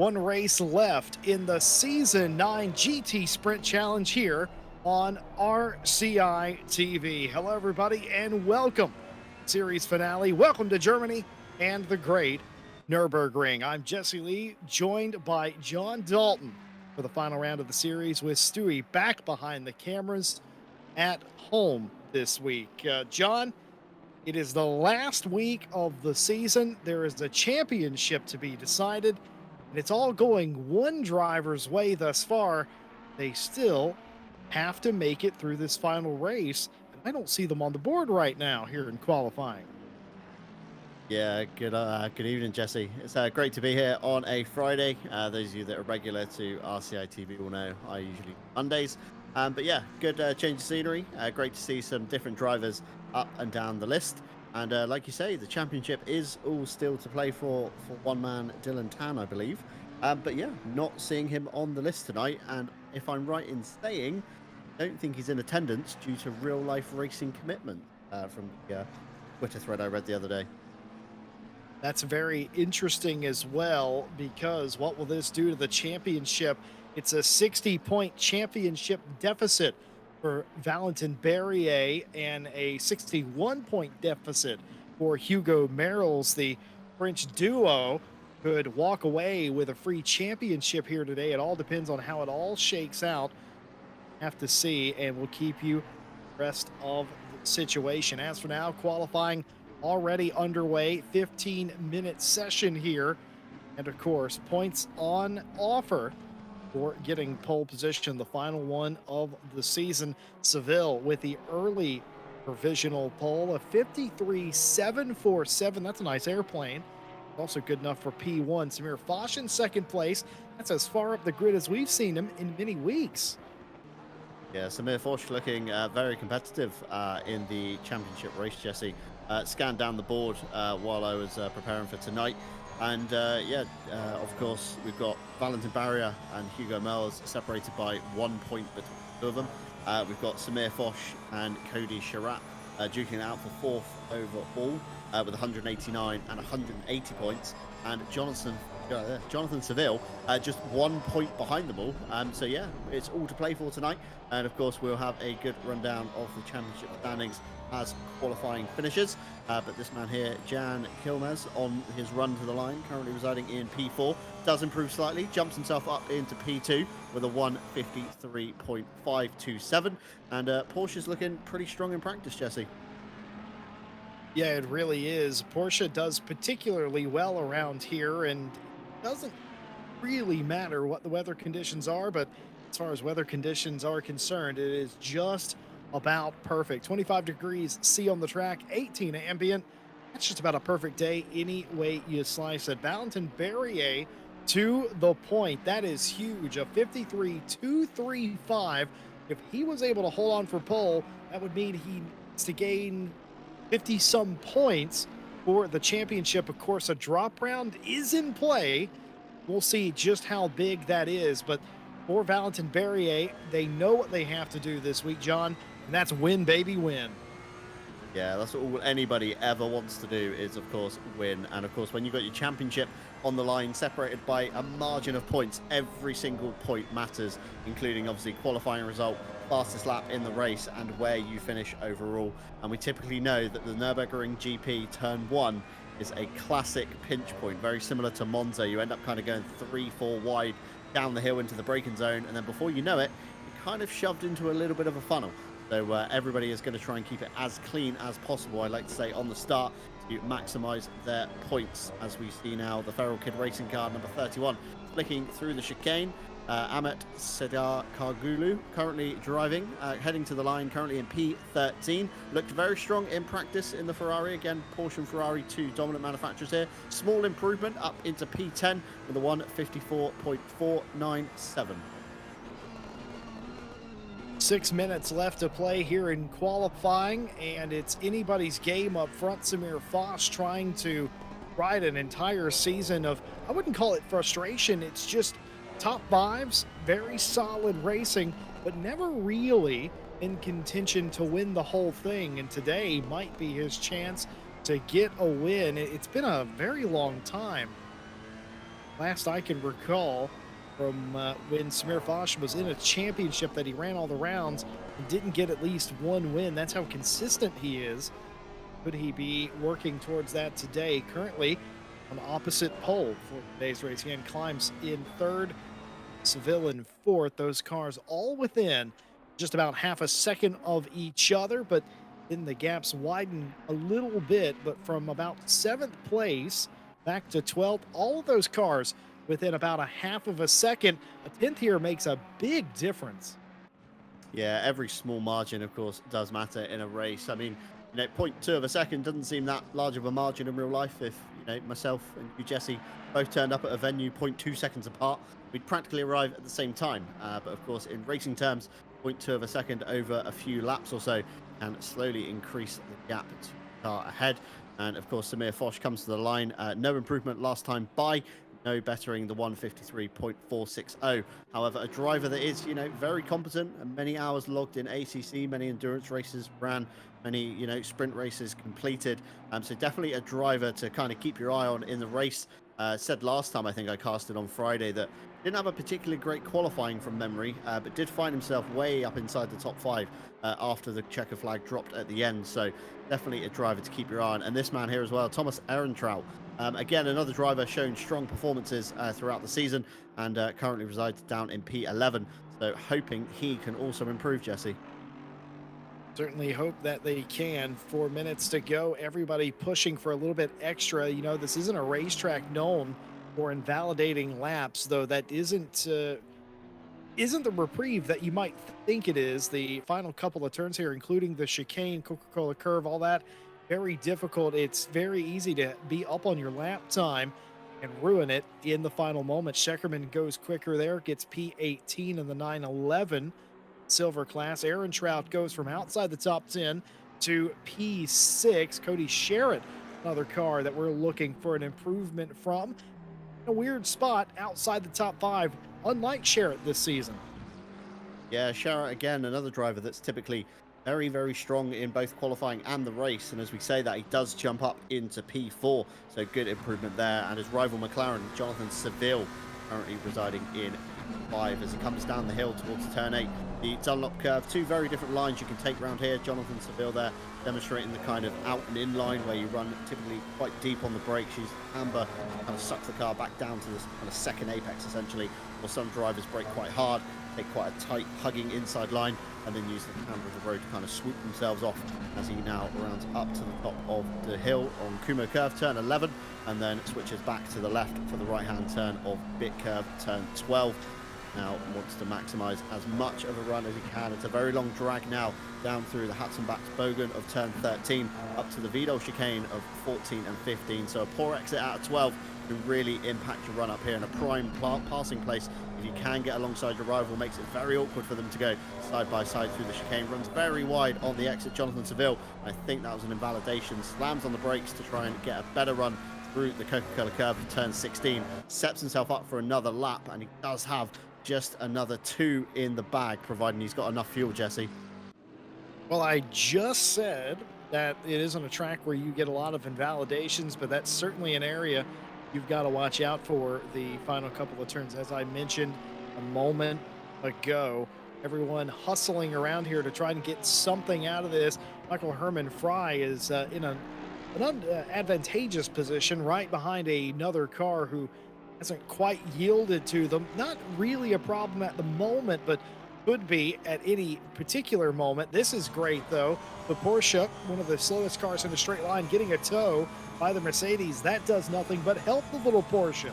One race left in the Season 9 GT Sprint Challenge here on RCI TV. Hello, everybody, and welcome. Series finale. Welcome to Germany and the great Nurburgring. I'm Jesse Lee, joined by John Dalton for the final round of the series, with Stewie back behind the cameras at home this week. John, it is the last week of the season. There is a championship to be decided, and it's all going one driver's way thus far. They still have to make it through this final race, and I don't see them on the board right now here in qualifying. Yeah, good evening, Jesse. It's great to be here on a Friday. Those of you that are regular to RCI TV will know I usually Mondays. But yeah, good change of scenery. Great to see some different drivers up and down the list. And like you say, the championship is all still to play for one man, Dylan Tan, I believe. But yeah, not seeing him on the list tonight. And if I'm right in saying, I don't think he's in attendance due to real life racing commitment from the Twitter thread I read the other day. That's very interesting as well, because what will this do to the championship? It's a 60-point championship deficit for Valentin Berrier and a 61-point deficit for Hugo Merrils. The French duo could walk away with a free championship here today. It all depends on how it all shakes out. Have to see, and we'll keep you rest of the situation. As for now, qualifying already underway, 15-minute session here, and of course points on offer for getting pole position, the final one of the season. Seville with the early provisional pole, a 53.747. That's a nice airplane. Also good enough for P1. Samir Foch in second place. That's as far up the grid as we've seen him in many weeks. Yeah, Samir Foch looking very competitive in the championship race, Jesse. Scanned down the board while I was preparing for tonight. And of course, we've got Valentin Barrier and Hugo Merrils separated by 1 point between the two of them. We've got Samir Foch and Cody Charat duking it out for fourth overall with 189 and 180 points. And Jonathan Seville just 1 point behind them all. So yeah, it's all to play for tonight. And of course, we'll have a good rundown of the championship standings as qualifying finishes. But this man here, Jan Kilmes, on his run to the line, currently residing in P4, does improve slightly, jumps himself up into P2 with a 153.527. And Porsche's looking pretty strong in practice, Jesse. Yeah, it really is. Porsche does particularly well around here, and doesn't really matter what the weather conditions are, but as far as weather conditions are concerned, it is just about perfect. 25 degrees C on the track, 18 ambient. That's just about a perfect day any way you slice it. Valentin Berrier to the point. That is huge. A 53.235. If he was able to hold on for pole, that would mean he needs to gain 50-some points for the championship. Of course, a drop round is in play. We'll see just how big that is. But for Valentin Berrier, they know what they have to do this week, John, and that's win, baby, win. Yeah, that's all anybody ever wants to do is, of course, win. And, of course, when you've got your championship on the line, separated by a margin of points, every single point matters, including, obviously, qualifying result, fastest lap in the race, and where you finish overall. And we typically know that the Nurburgring GP Turn 1 is a classic pinch point, very similar to Monza. You end up kind of going 3-4 wide down the hill into the braking zone, and then before you know it, you're kind of shoved into a little bit of a funnel. So everybody is going to try and keep it as clean as possible, I like to say, on the start to maximise their points. As we see now, the Feral Kid racing car number 31 flicking through the chicane. Ahmet Sedar Kargulu currently driving, heading to the line, currently in P13. Looked very strong in practice in the Ferrari. Again, Porsche and Ferrari, two dominant manufacturers here. Small improvement up into P10 with a 154.497. 6 minutes left to play here in qualifying, and it's anybody's game up front. Samir Foch trying to ride an entire season of, I wouldn't call it frustration, it's just top fives, very solid racing, but never really in contention to win the whole thing. And today might be his chance to get a win. It's been a very long time. last I can recall from when Samir Foch was in a championship that he ran all the rounds and didn't get at least one win. That's how consistent he is. Could he be working towards that today? Currently on opposite pole for today's race. Again, climbs in third, Seville in fourth. Those cars all within just about half a second of each other, but then the gaps widen a little bit. But from about seventh place back to 12th, all of those cars within about a half of a second. A tenth here makes a big difference. Yeah, every small margin, of course, does matter in a race. I mean, point 0.2 of a second doesn't seem that large of a margin in real life. If, myself and you, Jesse, both turned up at a venue 0.2 seconds apart, we'd practically arrive at the same time. But of course, in racing terms, 0.2 of a second over a few laps or so can slowly increase the gap to the car ahead. And of course, Samir Foch comes to the line. No improvement last time by. No bettering the 153.460. However, a driver that is, very competent and many hours logged in ACC, many endurance races ran, many, sprint races completed. So definitely a driver to kind of keep your eye on in the race. Said last time, I think I casted on Friday, that didn't have a particularly great qualifying from memory, but did find himself way up inside the top five after the checker flag dropped at the end. So definitely a driver to keep your eye on. And this man here as well, Thomas Ehrentraut. Again, another driver showing strong performances throughout the season and currently resides down in P11. So hoping he can also improve, Jesse. Certainly hope that they can. 4 minutes to go. Everybody pushing for a little bit extra. This isn't a racetrack known for invalidating laps, though that isn't the reprieve that you might think it is. The final couple of turns here, including the chicane, Coca-Cola curve, all that, very difficult. It's very easy to be up on your lap time and ruin it in the final moment. Scheckerman goes quicker there, gets P18 in the 911 silver class. Ehrentraut goes from outside the top 10 to P6. Cody Sherritt, another car that we're looking for an improvement from. A weird spot outside the top 5, unlike Sherritt this season. Yeah, Sherritt, again, another driver that's typically very, very strong in both qualifying and the race. And as we say that, he does jump up into P4. So good improvement there. And his rival McLaren, Jonathan Seville, currently residing in P5 as he comes down the hill towards turn 8. The Dunlop curve, two very different lines you can take around here. Jonathan Seville there demonstrating the kind of out and in line where you run typically quite deep on the brakes, use amber, kind of suck the car back down to this kind of second apex essentially, or some drivers brake quite hard, take quite a tight hugging inside line, and then use the camber of the road to kind of swoop themselves off as he now rounds up to the top of the hill on Kumo curve, turn 11, and then switches back to the left for the right-hand turn of Bit curve, turn 12. Now wants to maximize as much of a run as he can. It's a very long drag now down through the Hatzenbach's Bogen of turn 13 up to the Vidal chicane of 14 and 15. So a poor exit out of 12 can really impact your run up here, in a prime passing place. If you can get alongside your rival, makes it very awkward for them to go side by side through the chicane. Runs very wide on the exit, Jonathan Seville. I think that was an invalidation. Slams on the brakes to try and get a better run through the Coca-Cola curve of turn 16. Sets himself up for another lap, and he does have just another 2 in the bag, providing he's got enough fuel, Jesse. Well, I just said that it isn't a track where you get a lot of invalidations, but that's certainly an area you've got to watch out for the final couple of turns. As I mentioned a moment ago, everyone hustling around here to try and get something out of this. Michael Herman Fry is in an advantageous position right behind another car who hasn't quite yielded to them. Not really a problem at the moment, but could be at any particular moment. This is great, though. The Porsche, one of the slowest cars in the straight line, getting a tow by the Mercedes. That does nothing but help the little Porsche.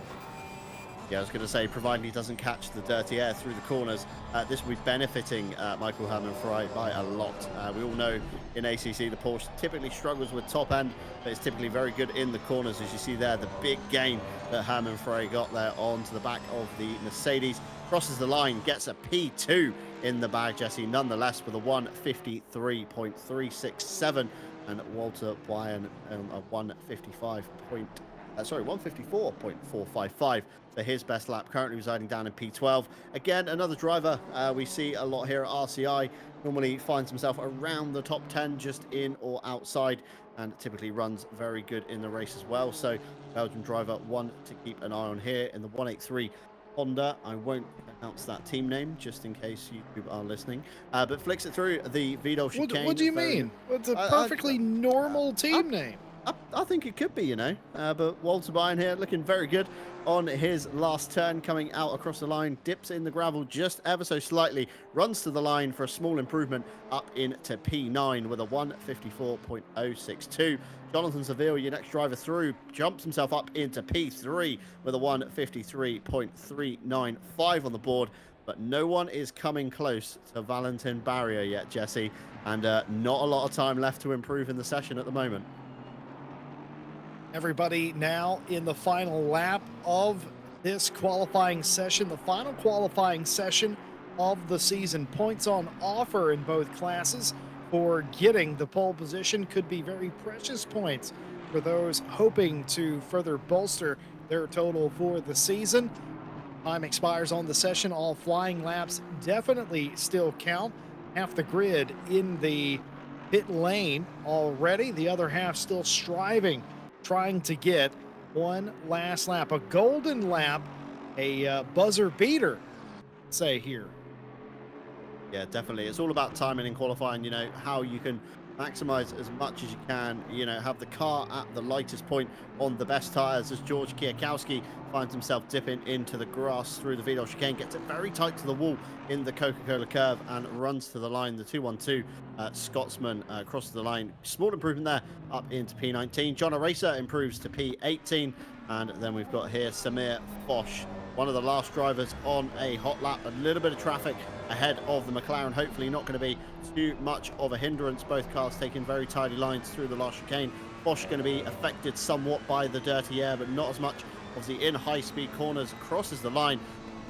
Yeah, I was going to say, providing he doesn't catch the dirty air through the corners, this will be benefiting Michael Herman Fry by a lot. We all know in ACC the Porsche typically struggles with top end, but it's typically very good in the corners. As you see there, the big gain that Herman Fry got there onto the back of the Mercedes. Crosses the line, gets a P2 in the bag, Jesse, nonetheless, with a 153.367, and Walter Byan a 155.0. Sorry, 154.455 for his best lap, currently residing down in P12. Again, another driver we see a lot here at RCI. Normally finds himself around the top 10, just in or outside, and typically runs very good in the race as well. So, Belgian driver, one to keep an eye on here in the 183 Honda. I won't announce that team name just in case YouTube are listening, but flicks it through the Vidal What chicane. do you Very, mean? It's a I, perfectly I, normal I, team name. I think it could be, but Walter Byrne here looking very good on his last turn, coming out across the line, dips in the gravel just ever so slightly, runs to the line for a small improvement up into P9 with a 154.062. Jonathan Seville, your next driver through, jumps himself up into P3 with a 153.395 on the board. But no one is coming close to Valentin Barrier yet, Jesse, and not a lot of time left to improve in the session at the moment. Everybody now in the final lap of this qualifying session, the final qualifying session of the season. Points on offer in both classes for getting the pole position could be very precious points for those hoping to further bolster their total for the season. Time expires on the session. All flying laps definitely still count. Half the grid in the pit lane already, the other half still striving, trying to get one last lap, a golden lap, a buzzer beater, say here. Yeah, definitely. It's all about timing in qualifying, how you can maximize as much as you can, have the car at the lightest point on the best tires, as George Kiakowski finds himself dipping into the grass through the Vidal chicane, gets it very tight to the wall in the Coca-Cola curve and runs to the line. The 212 Scotsman crosses the line. Small improvement there up into P19. John Aracer improves to P18. And then we've got here Samir Foch, one of the last drivers on a hot lap. A little bit of traffic ahead of the McLaren. Hopefully not going to be too much of a hindrance. Both cars taking very tidy lines through the last chicane. Foch going to be affected somewhat by the dirty air, but not as much. Obviously in high-speed corners, crosses the line,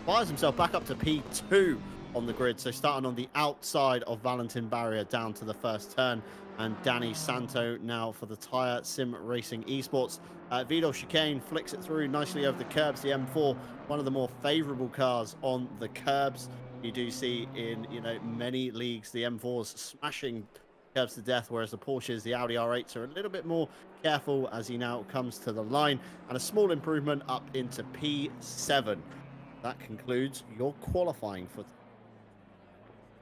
fires himself back up to P2 on the grid. So starting on the outside of Valentin Barrier down to the first turn. And Danny Santo now for the Tire Sim Racing Esports. Vidal chicane flicks it through nicely over the curbs. The M4, one of the more favorable cars on the curbs. You do see in, many leagues, the M4s smashing curbs to death, whereas the Porsches, the Audi R8s are a little bit more careful as he now comes to the line. And a small improvement up into P7. That concludes your qualifying for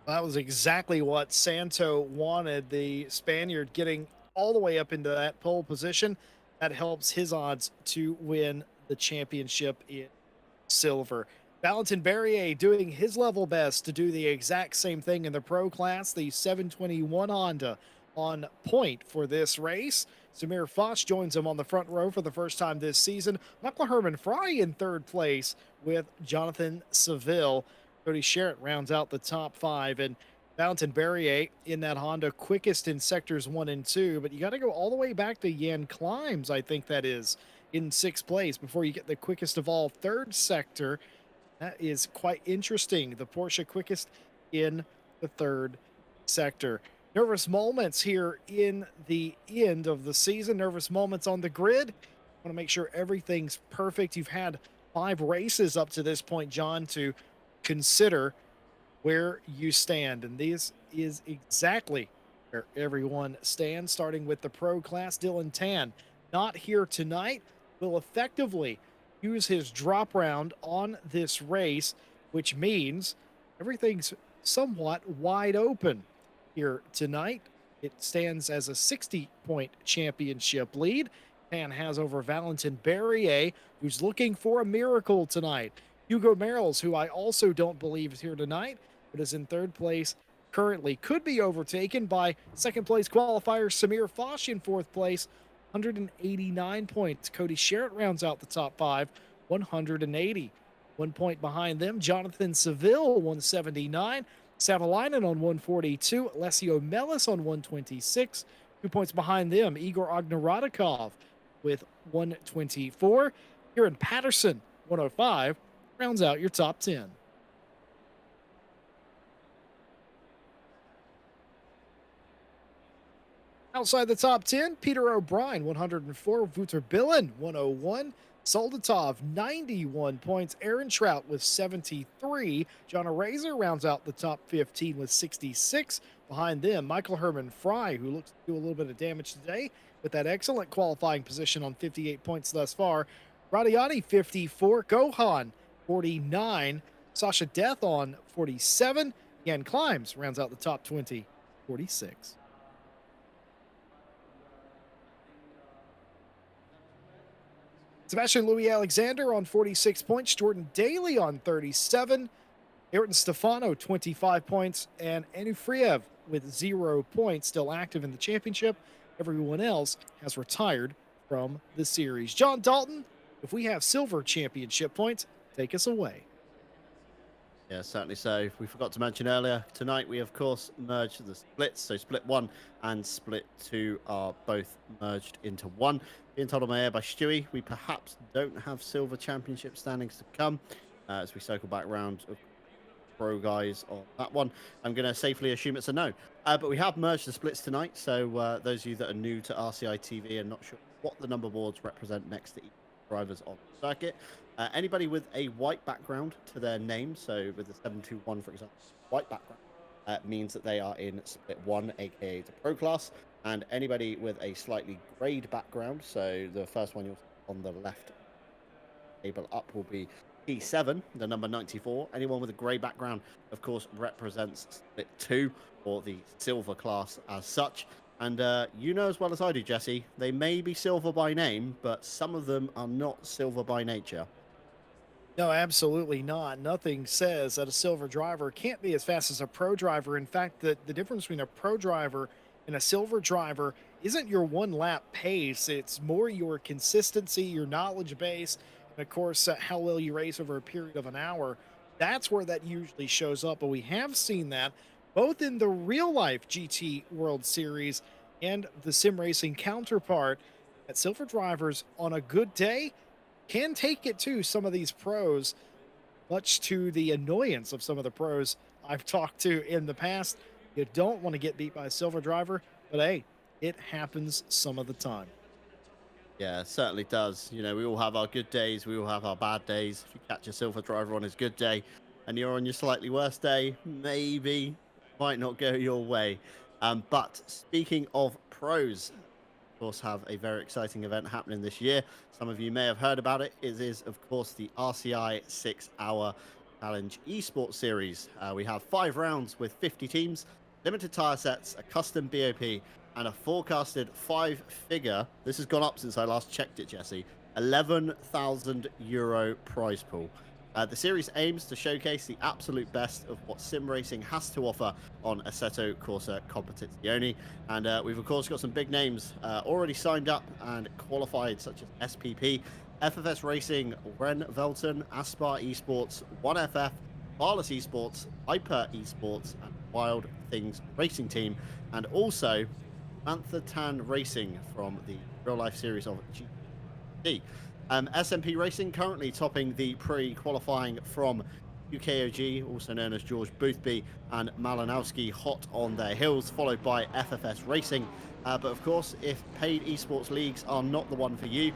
That was exactly what Santo wanted. The Spaniard getting all the way up into that pole position. That helps his odds to win the championship in silver. Valentin Barrier doing his level best to do the exact same thing in the pro class. The 721 Honda on point for this race. Samir Foch joins him on the front row for the first time this season. Michael Herman Fry in third place with Jonathan Seville. Cody Sherritt rounds out the top five, and Valentin Barrier in that Honda quickest in sectors 1 and 2. But you got to go all the way back to Jan Climbs, I think that is, in sixth place before you get the quickest of all third sector. That is quite interesting. The Porsche quickest in the third sector. Nervous moments here in the end of the season. Nervous moments on the grid. Want to make sure everything's perfect. You've had 5 races up to this point, John, to consider where you stand. And this is exactly where everyone stands, starting with the pro class. Dylan Tan, not here tonight, will effectively use his drop round on this race, which means everything's somewhat wide open here tonight. It stands as a 60-point championship lead. Tan has over Valentin Barrier, who's looking for a miracle tonight. Hugo Merrils, who I also don't believe is here tonight, but is in third place currently, could be overtaken by second place qualifier Samir Foch in fourth place, 189 points. Cody Sherritt rounds out the top 5, 180. 1 point behind them, Jonathan Seville, 179. Savalainen on 142. Alessio Mellis on 126. 2 points behind them, Igor Ognarodikov with 124. Kieran Patterson, 105. Rounds out your top 10. Outside the top 10, Peter O'Brien, 104, Wouter Billen, 101, Soldatov, 91 points, Aaron Trout with 73, John Arazer rounds out the top 15 with 66. Behind them, Michael Herman Fry, who looks to do a little bit of damage today with that excellent qualifying position on 58 points thus far. Radiati, 54, Gohan, 49, Sasha Death on 47, Jan Climbs rounds out the top 20, 46. Sebastian Louis Alexander on 46 points, Jordan Daly on 37, Ayrton Stefano 25 points, and Anufriev with 0 points, still active in the championship. Everyone else has retired from the series. John Dalton, if we have silver championship points, take us away. Yeah, certainly so. We forgot to mention earlier, tonight we of course merged the splits. So split 1 and split 2 are both merged into one. Being told on my air by Stewie, we perhaps don't have silver championship standings to come as we circle back round of pro guys on that one. I'm going to safely assume it's a no. But we have merged the splits tonight. So those of you that are new to RCI TV and not sure what the number boards represent next to each drivers on the circuit, anybody with a white background to their name, so with the 721, for example, white background, means that they are in split 1, aka the pro class. And anybody with a slightly grayed background, so the first one you'll see on the left table up will be P7, the number 94. Anyone with a grey background, of course, represents split 2, or the silver class as such. And you know as well as I do, Jesse, they may be silver by name, but some of them are not silver by nature. No, absolutely not. Nothing says that a silver driver can't be as fast as a pro driver. In fact, the difference between a pro driver and a silver driver isn't your one lap pace, it's more your consistency, your knowledge base, and of course, how well you race over a period of an hour. That's where that usually shows up. But we have seen that both in the real life GT World Series and the sim racing counterpart, that silver drivers on a good day can take it to some of these pros, much to the annoyance of some of the pros I've talked to in the past. You don't want to get beat by a silver driver, but hey, it happens some of the time. Yeah, it certainly does. You know, we all have our good days, we all have our bad days. If you catch a silver driver on his good day and you're on your slightly worse day, maybe might not go your way. But speaking of pros, of course, have a very exciting event happening this year. Some of you may have heard about it. It is, of course, the RCI 6-hour Challenge Esports Series. We have 5 rounds with 50 teams, limited tire sets, a custom BOP, and a forecasted 5-figure. This has gone up since I last checked it, Jesse. €11,000 prize pool. The series aims to showcase the absolute best of what sim racing has to offer on Assetto Corsa Competizione. And we've, of course, got some big names already signed up and qualified, such as SPP, FFS Racing, Ren Velton, Aspar Esports, 1FF, Barless Esports, Hyper Esports, and Wild Things Racing Team. And also Mantha Tan Racing from the real-life series of GT. SMP Racing currently topping the pre-qualifying from UKOG, also known as George Boothby and Malinowski, hot on their heels, followed by FFS Racing. But of course, if paid esports leagues are not the one for you,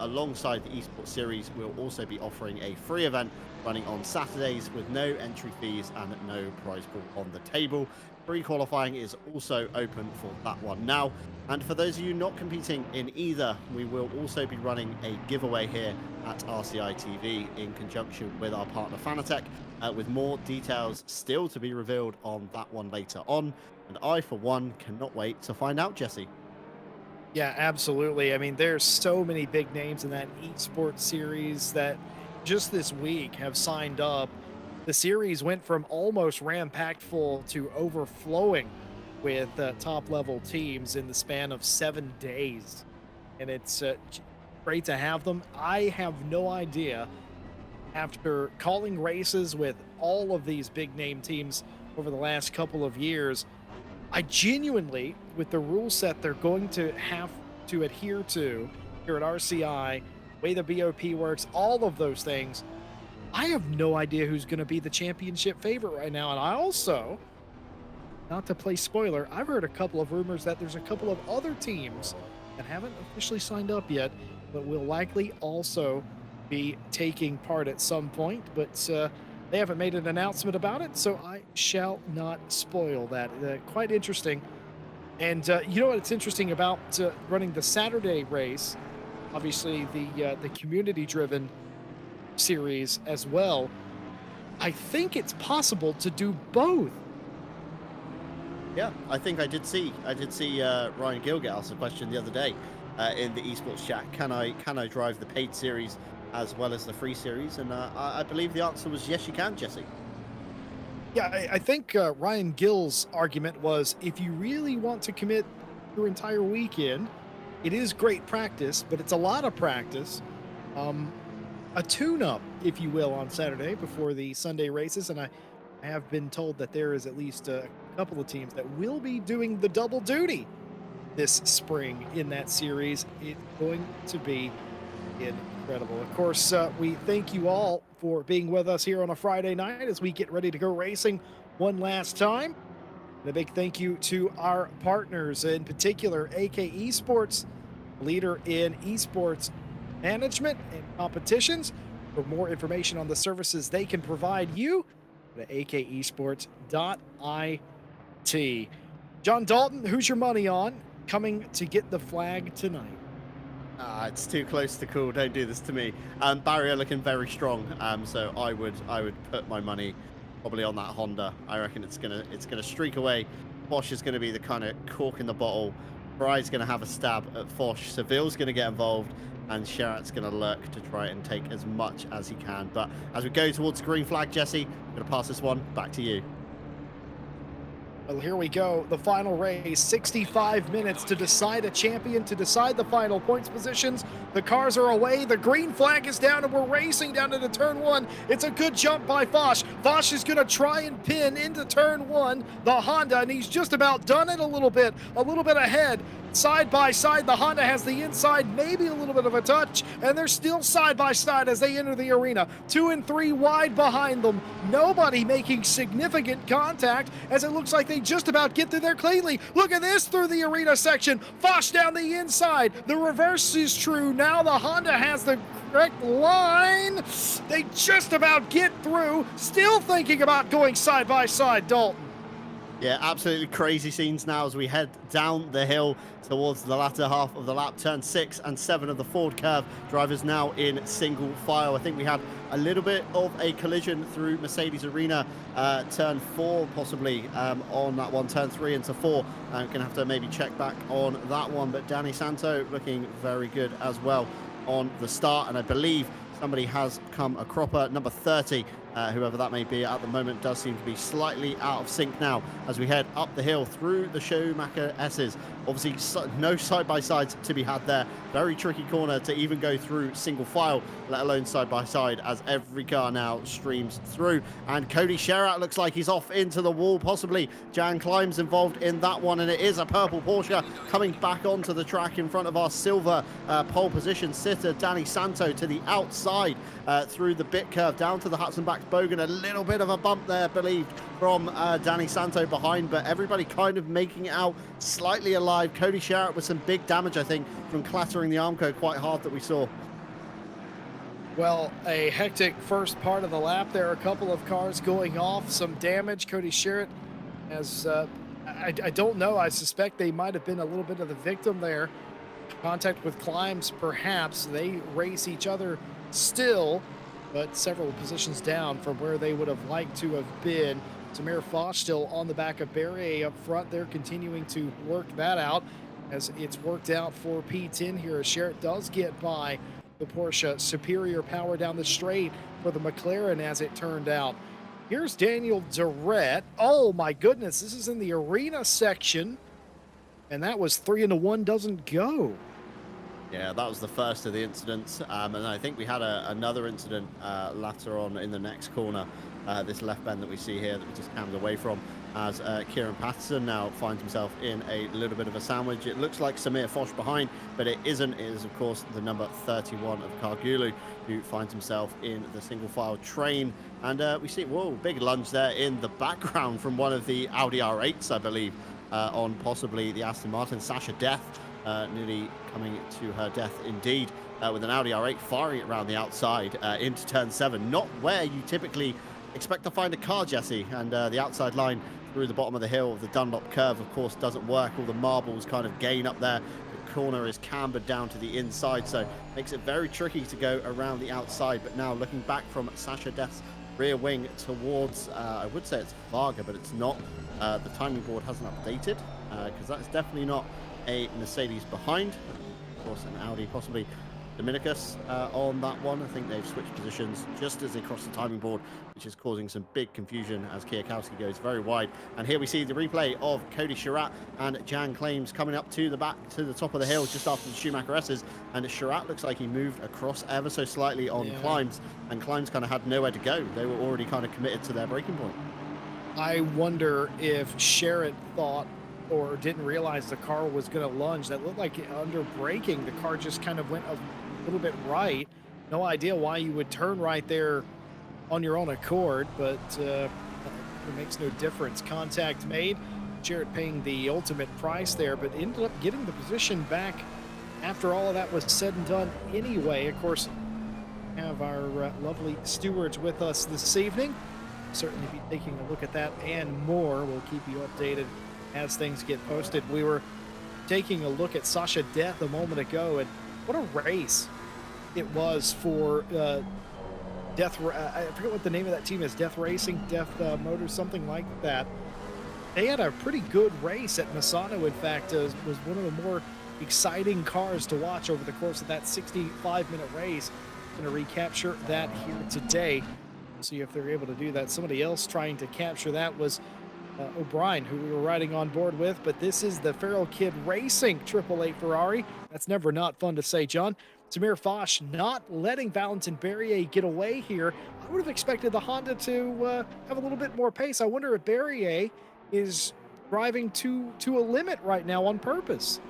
alongside the esports series, we'll also be offering a free event running on Saturdays with no entry fees and no prize pool on the table. Pre-qualifying is also open for that one now. And for those of you not competing in either, we will also be running a giveaway here at RCI TV in conjunction with our partner Fanatec, with more details still to be revealed on that one later on. And I, for one, cannot wait to find out, Jesse. Yeah, absolutely. I mean, there's so many big names in that esports series that just this week have signed up. The series went from almost ram-packed full to overflowing with top-level teams in the span of 7 days. And it's great to have them. I have no idea, after calling races with all of these big-name teams over the last couple of years, I genuinely, with the rule set they're going to have to adhere to here at RCI, the way the BOP works, all of those things, I have no idea who's going to be the championship favorite right now. And I also not to play spoiler, I've heard a couple of rumors that there's a couple of other teams that haven't officially signed up yet, but will likely also be taking part at some point. But they haven't made an announcement about it, so I shall not spoil that. Quite interesting. And you know what's interesting about running the Saturday race? Obviously, the community-driven series as well. I think it's possible to do both. Yeah, I think I did see Ryan Gill get asked a question the other day in the esports chat. Can I drive the paid series as well as the free series? And I believe the answer was yes, you can, Jesse. Yeah, I think Ryan Gill's argument was if you really want to commit your entire weekend, it is great practice, but it's a lot of practice. Um, a tune-up, if you will, on Saturday before the Sunday races, and I have been told that there is at least a couple of teams that will be doing the double duty this spring in that series. It's going to be incredible. Of course, we thank you all for being with us here on a Friday night as we get ready to go racing one last time. And a big thank you to our partners, in particular, AK Esports, leader in esports management and competitions. For more information on the services they can provide you, go to akesports.it. John Dalton, who's your money on coming to get the flag tonight? It's too close to call. Don't do this to me. Barrier looking very strong. So I would put my money probably on that Honda. I reckon it's gonna streak away. Bosch is gonna be the kind of cork in the bottle. Fry's gonna have a stab at Foch. Seville's gonna get involved, and Sherratt's gonna lurk to try and take as much as he can. But as we go towards the green flag, Jesse, I'm gonna pass this one back to you. Well, here we go. The final race, 65 minutes to decide a champion, to decide the final points positions. The cars are away. The green flag is down, and we're racing down into turn one. It's a good jump by Foch. Foch is going to try and pin into turn one the Honda, and he's just about done it a little bit ahead. Side by side, the Honda has the inside, maybe a little bit of a touch, and they're still side by side as they enter the arena. 2 and 3 wide behind them. Nobody making significant contact as it looks like they just about get through there cleanly. Look at this through the arena section. Foch down the inside. The reverse is true. Now the Honda has the correct line. They just about get through. Still thinking about going side by side, Dalton. Yeah, absolutely crazy scenes now as we head down the hill towards the latter half of the lap. Turn 6 and 7 of the Ford curve. Drivers now in single file. I think we had a little bit of a collision through Mercedes Arena, turn 4 possibly on that one. Turn 3 into 4. I'm going to have to maybe check back on that one. But Danny Santo looking very good as well on the start. And I believe somebody has come a cropper, number 30. Whoever that may be at the moment does seem to be slightly out of sync now as we head up the hill through the Schumacher S's. Obviously, no side-by-sides to be had there. Very tricky corner to even go through single file, let alone side-by-side, as every car now streams through. And Cody Sherratt looks like he's off into the wall, possibly. Jan Climb's involved in that one, and it is a purple Porsche coming back onto the track in front of our silver pole position sitter, Danny Santo, to the outside through the bit curve down to the Hudson Back Bogan. A little bit of a bump there, believed, from Danny Santo behind, but everybody kind of making it out slightly alive. Cody Sherratt with some big damage, I think, from clattering the Armco quite hard that we saw. Well, a hectic first part of the lap there. A couple of cars going off, some damage. Cody Sherratt has, I don't know, I suspect they might have been a little bit of the victim there. Contact with Climbs, perhaps. They race each other still, but several positions down from where they would have liked to have been. Tamir Foch still on the back of Barry up front. They're continuing to work that out as it's worked out for P10 here. Sherratt does get by the Porsche. Superior power down the straight for the McLaren, as it turned out. Here's Daniel Durrett. Oh my goodness, this is in the arena section, and that was 3 into 1 doesn't go. Yeah, that was the first of the incidents, and I think we had another incident later on in the next corner, this left bend that we see here that we just cammed away from. as Kieran Patterson now finds himself in a little bit of a sandwich. It looks like Samir Foch behind, but it isn't. It is, of course, the number 31 of Kargulu who finds himself in the single file train. And we see, whoa, big lunge there in the background from one of the Audi R8s, I believe, on possibly the Aston Martin. Sasha Death nearly coming to her death indeed, with an Audi R8 firing it around the outside into turn 7. Not where you typically expect to find a car, Jesse, and the outside line through the bottom of the hill of the Dunlop curve, of course, doesn't work. All the marbles kind of gain up there. The corner is cambered down to the inside, so makes it very tricky to go around the outside. But now looking back from Sasha Death's rear wing towards, I would say it's Varga, but it's not. The timing board hasn't updated, because that's definitely not a Mercedes behind. Of course, an Audi, possibly Dominicus on that one. I think they've switched positions just as they cross the timing board, which is causing some big confusion as Kwiatkowski goes very wide. And here we see the replay of Cody Surratt and Jan Claims coming up to the back, to the top of the hill just after the Schumacher S's. And Surratt looks like he moved across ever so slightly on Climbs, and Climbs kind of had nowhere to go. They were already kind of committed to their braking point. I wonder if Sherritt thought or didn't realize the car was going to lunge. That looked like under braking, the car just kind of went a little bit right. No idea why you would turn right there on your own accord, but it makes no difference. Contact made. Sherritt paying the ultimate price there, but ended up getting the position back after all of that was said and done anyway. Of course, we have our lovely stewards with us this evening. Certainly be taking a look at that and more. We'll keep you updated as things get posted. We were taking a look at Sasha Death a moment ago, and what a race it was for Death. I forget what the name of that team is. Death Racing, Death Motors, something like that. They had a pretty good race at Misano. In fact, was one of the more exciting cars to watch over the course of that 65-minute race. Going to recapture that here today. See if they're able to do that. Somebody else trying to capture that was O'Brien, who we were riding on board with, but this is the Feral Kid Racing 888 Ferrari. That's never not fun to say, John. Samir Foch not letting Valentin Berrier get away here. I would have expected the Honda to have a little bit more pace. I wonder if Berrier is driving to a limit right now on purpose.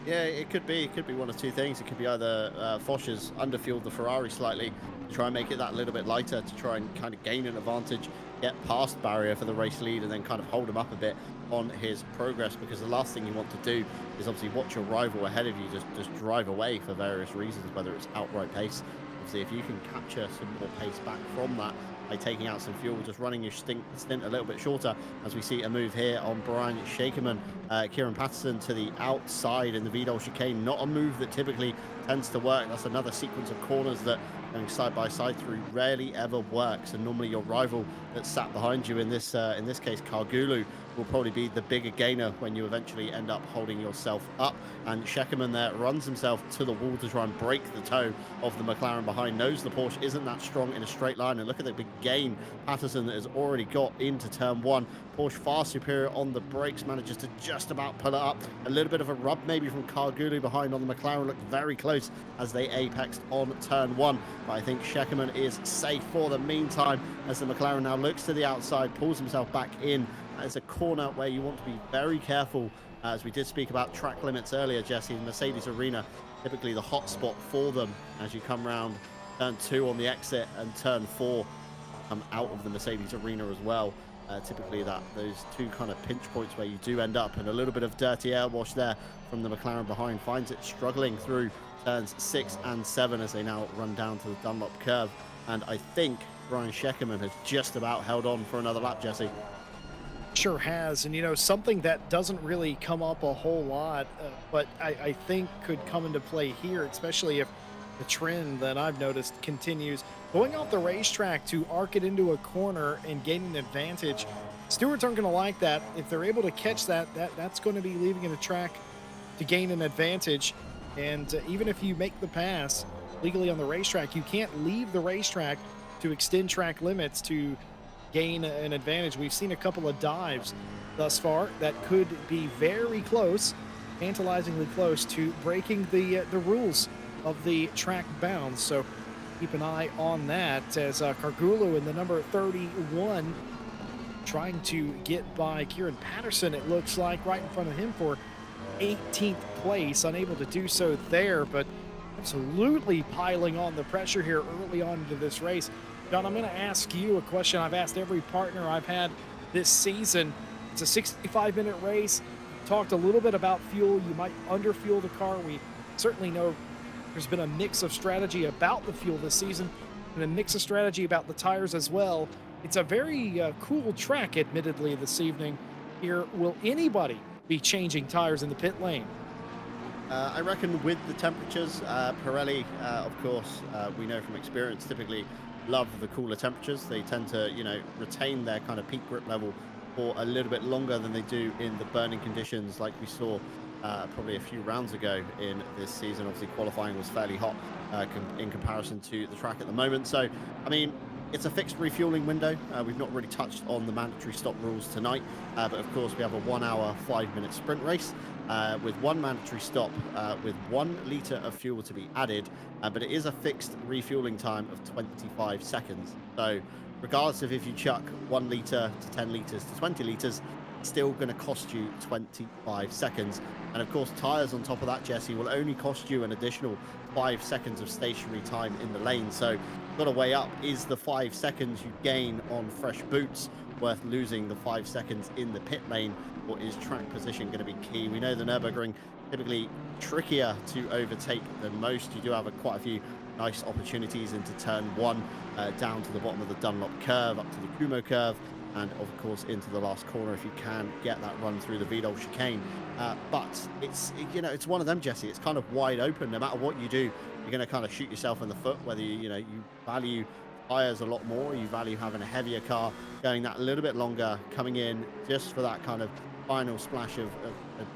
Yeah, it could be. It could be one of two things. It could be either Foch has underfueled the Ferrari slightly to try and make it that little bit lighter, to try and kind of gain an advantage, get past barrier for the race lead, and then kind of hold him up a bit on his progress, because the last thing you want to do is obviously watch your rival ahead of you just drive away for various reasons, whether it's outright pace. Obviously, if you can capture some more pace back from that by taking out some fuel, just running your stint a little bit shorter, as we see a move here on Brian Shakerman. Kieran Patterson to the outside in the Vidal chicane, not a move that typically tends to work. That's another sequence of corners that going side by side through rarely ever works, and normally your rival that sat behind you, in this case Kargulu, will probably be the bigger gainer when you eventually end up holding yourself up. And Scheckerman there runs himself to the wall to try and break the toe of the McLaren behind. Knows the Porsche isn't that strong in a straight line, and look at the big gain Patterson has already got into turn 1. Porsche far superior on the brakes, manages to just about pull it up. A little bit of a rub maybe from Kargulu behind on the McLaren, looked very close as they apexed on turn 1. But I think Scheckerman is safe for the meantime, as the McLaren now looks to the outside, pulls himself back in. It's a corner where you want to be very careful, as we did speak about track limits earlier, Jesse. Mercedes Arena, typically the hot spot for them as you come round turn 2 on the exit, and turn 4 come out of the Mercedes Arena as well. Typically those two kind of pinch points where you do end up, and a little bit of dirty air wash there from the McLaren behind finds it struggling through turns 6 and 7 as they now run down to the Dunlop curve. And I think Brian Scheckerman has just about held on for another lap, Jesse. Sure has, and you know, something that doesn't really come up a whole lot, but I think could come into play here, especially if the trend that I've noticed continues. Going off the racetrack to arc it into a corner and gaining an advantage, stewards aren't going to like that. If they're able to catch that's going to be leaving in a track to gain an advantage. And even if you make the pass legally on the racetrack, you can't leave the racetrack to extend track limits to gain an advantage. We've seen a couple of dives thus far that could be very close, tantalizingly close to breaking the rules of the track bounds. So keep an eye on that, as Kargulu in the number 31 trying to get by Kieran Patterson, it looks like, right in front of him for 18th place. Unable to do so there, but absolutely piling on the pressure here early on into this race. John, I'm going to ask you a question I've asked every partner I've had this season. It's a 65-minute race. Talked a little bit about fuel. You might underfuel the car. We certainly know there's been a mix of strategy about the fuel this season and a mix of strategy about the tires as well. It's a very cool track, admittedly, this evening. Here, will anybody be changing tires in the pit lane? I reckon with the temperatures, Pirelli, of course, we know from experience, typically love the cooler temperatures. They tend to, retain their kind of peak grip level for a little bit longer than they do in the burning conditions like we saw probably a few rounds ago in this season. Obviously, qualifying was fairly hot in comparison to the track at the moment. So, I mean, it's a fixed refueling window. We've not really touched on the mandatory stop rules tonight, but of course we have a 1 hour, 5-minute sprint race with one mandatory stop with 1 litre of fuel to be added, but it is a fixed refueling time of 25 seconds. So regardless of if you chuck 1 litre to 10 litres to 20 litres, it's still going to cost you 25 seconds. And of course, tyres on top of that, Jesse, will only cost you an additional 5 seconds of stationary time in the lane. So got to weigh up, is the 5 seconds you gain on fresh boots worth losing the 5 seconds in the pit lane, or is track position going to be key? We know the Nurburgring typically trickier to overtake than most. You do have quite a few nice opportunities into turn 1, down to the bottom of the Dunlop curve, up to the Kumo curve, and of course into the last corner if you can get that run through the Vidal chicane. But it's one of them, Jesse. It's kind of wide open. No matter what you do, you're going to kind of shoot yourself in the foot, whether you value tires a lot more, you value having a heavier car, going that little bit longer, coming in just for that kind of final splash of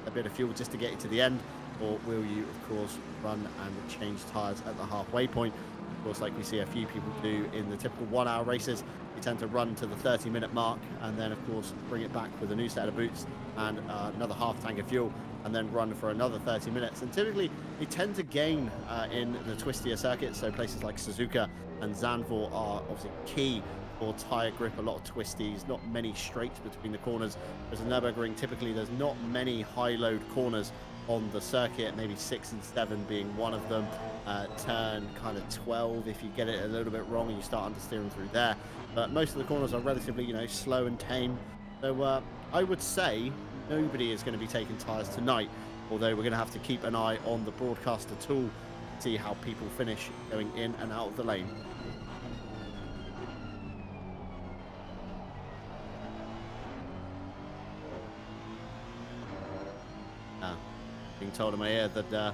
a bit of fuel just to get you to the end, or will you, of course, run and change tires at the halfway point? Of course, like we see a few people do in the typical 1 hour races, you tend to run to the 30-minute mark and then, of course, bring it back with a new set of boots and another half tank of fuel, and then run for another 30 minutes. And typically, you tend to gain in the twistier circuits, so places like Suzuka and Zandvoort are obviously key for tyre grip. A lot of twisties, not many straights between the corners. Whereas in Nurburgring, typically there's not many high-load corners on the circuit, maybe 6 and 7 being one of them. Turn kind of 12 if you get it a little bit wrong and you start understeering through there. But most of the corners are relatively, slow and tame. So I would say nobody is going to be taking tyres tonight, although we're going to have to keep an eye on the broadcaster tool to see how people finish going in and out of the lane. Being told in my ear that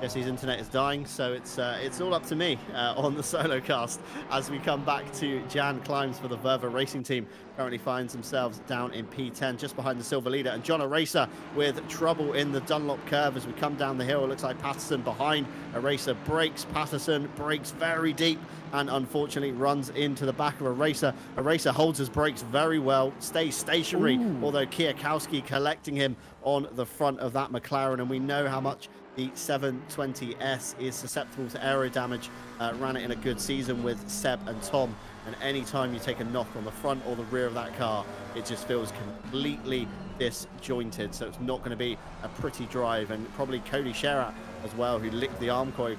Jesse's internet is dying, so it's all up to me on the solo cast as we come back to Jan Climbs for the Verva Racing Team. Currently finds themselves down in P10, just behind the silver leader, and John Eraser with trouble in the Dunlop curve as we come down the hill. It looks like Patterson behind. Eraser breaks, Patterson breaks very deep and unfortunately runs into the back of Eraser. Eraser holds his brakes very well, stays stationary, although Kwiatkowski collecting him on the front of that McLaren, and we know how much the 720S is susceptible to aero damage. Ran it in a good season with Seb and Tom, and anytime you take a knock on the front or the rear of that car, it just feels completely disjointed. So it's not going to be a pretty drive, and probably Cody Sherratt as well, who licked the arm code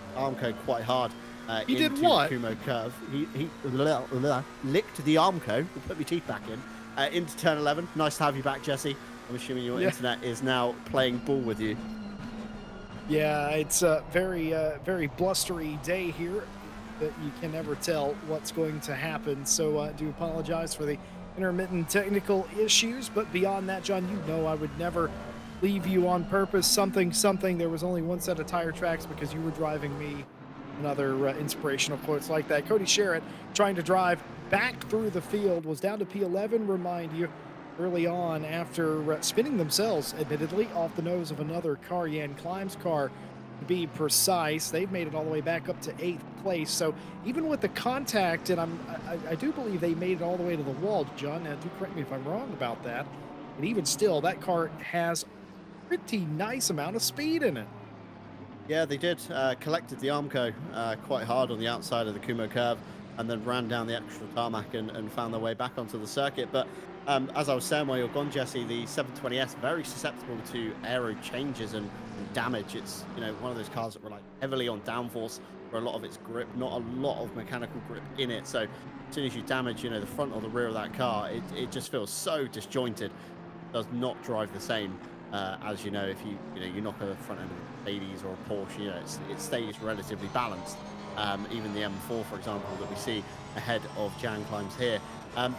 quite hard. He into did what? The Kumo curve. He licked the arm code. We'll put my teeth back in. Into turn 11. Nice to have you back, Jesse. I'm assuming your internet is now playing ball with you. Yeah, it's a very blustery day here that you can never tell what's going to happen. So I do apologize for the intermittent technical issues. But beyond that, John, I would never leave you on purpose. Something. There was only one set of tire tracks because you were driving me. Another inspirational quotes like that. Cody Sherratt trying to drive back through the field, was down to P11, remind you, early on after spinning themselves, admittedly, off the nose of another car, Jan Climb's car, to be precise. They've made it all the way back up to 8th place. So even with the contact, and I do believe they made it all the way to the wall, John, now do correct me if I'm wrong about that, but even still, that car has a pretty nice amount of speed in it. Yeah, they did. Collected the Armco quite hard on the outside of the Kumo curve, and then ran down the extra tarmac and found their way back onto the circuit. But As I was saying while you're gone, Jesse, the 720S very susceptible to aero changes and damage. It's, you know, one of those cars that rely heavily on downforce for a lot of its grip, not a lot of mechanical grip in it. So as soon as you damage, you know, the front or the rear of that car, it just feels so disjointed. Does not drive the same as, you know, if you knock a front end of a Mercedes or a Porsche, you know, it stays relatively balanced. Even the M4, for example, that we see ahead of Jan Climbs here.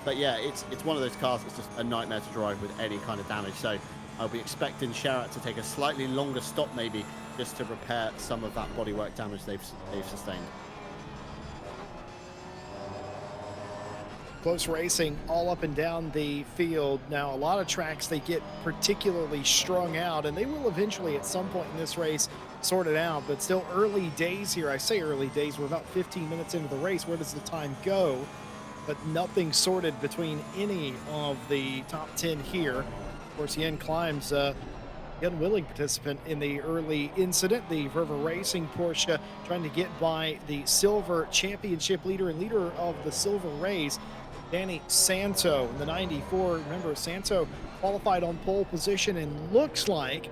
But yeah, it's one of those cars that's just a nightmare to drive with any kind of damage. So I'll be expecting Sherratt to take a slightly longer stop, maybe, just to repair some of that bodywork damage they've sustained. Close racing all up and down the field. Now, a lot of tracks, they get particularly strung out, and they will eventually at some point in this race sort it out, but still early days here. I say early days, we're about 15 minutes into the race. Where does the time go? But nothing sorted between any of the top 10 here. Of course, Yen Climbs, the unwilling participant in the early incident. The River Racing Porsche trying to get by the silver championship leader and leader of the silver race, Danny Santo in the 94. Remember, Santo qualified on pole position and looks like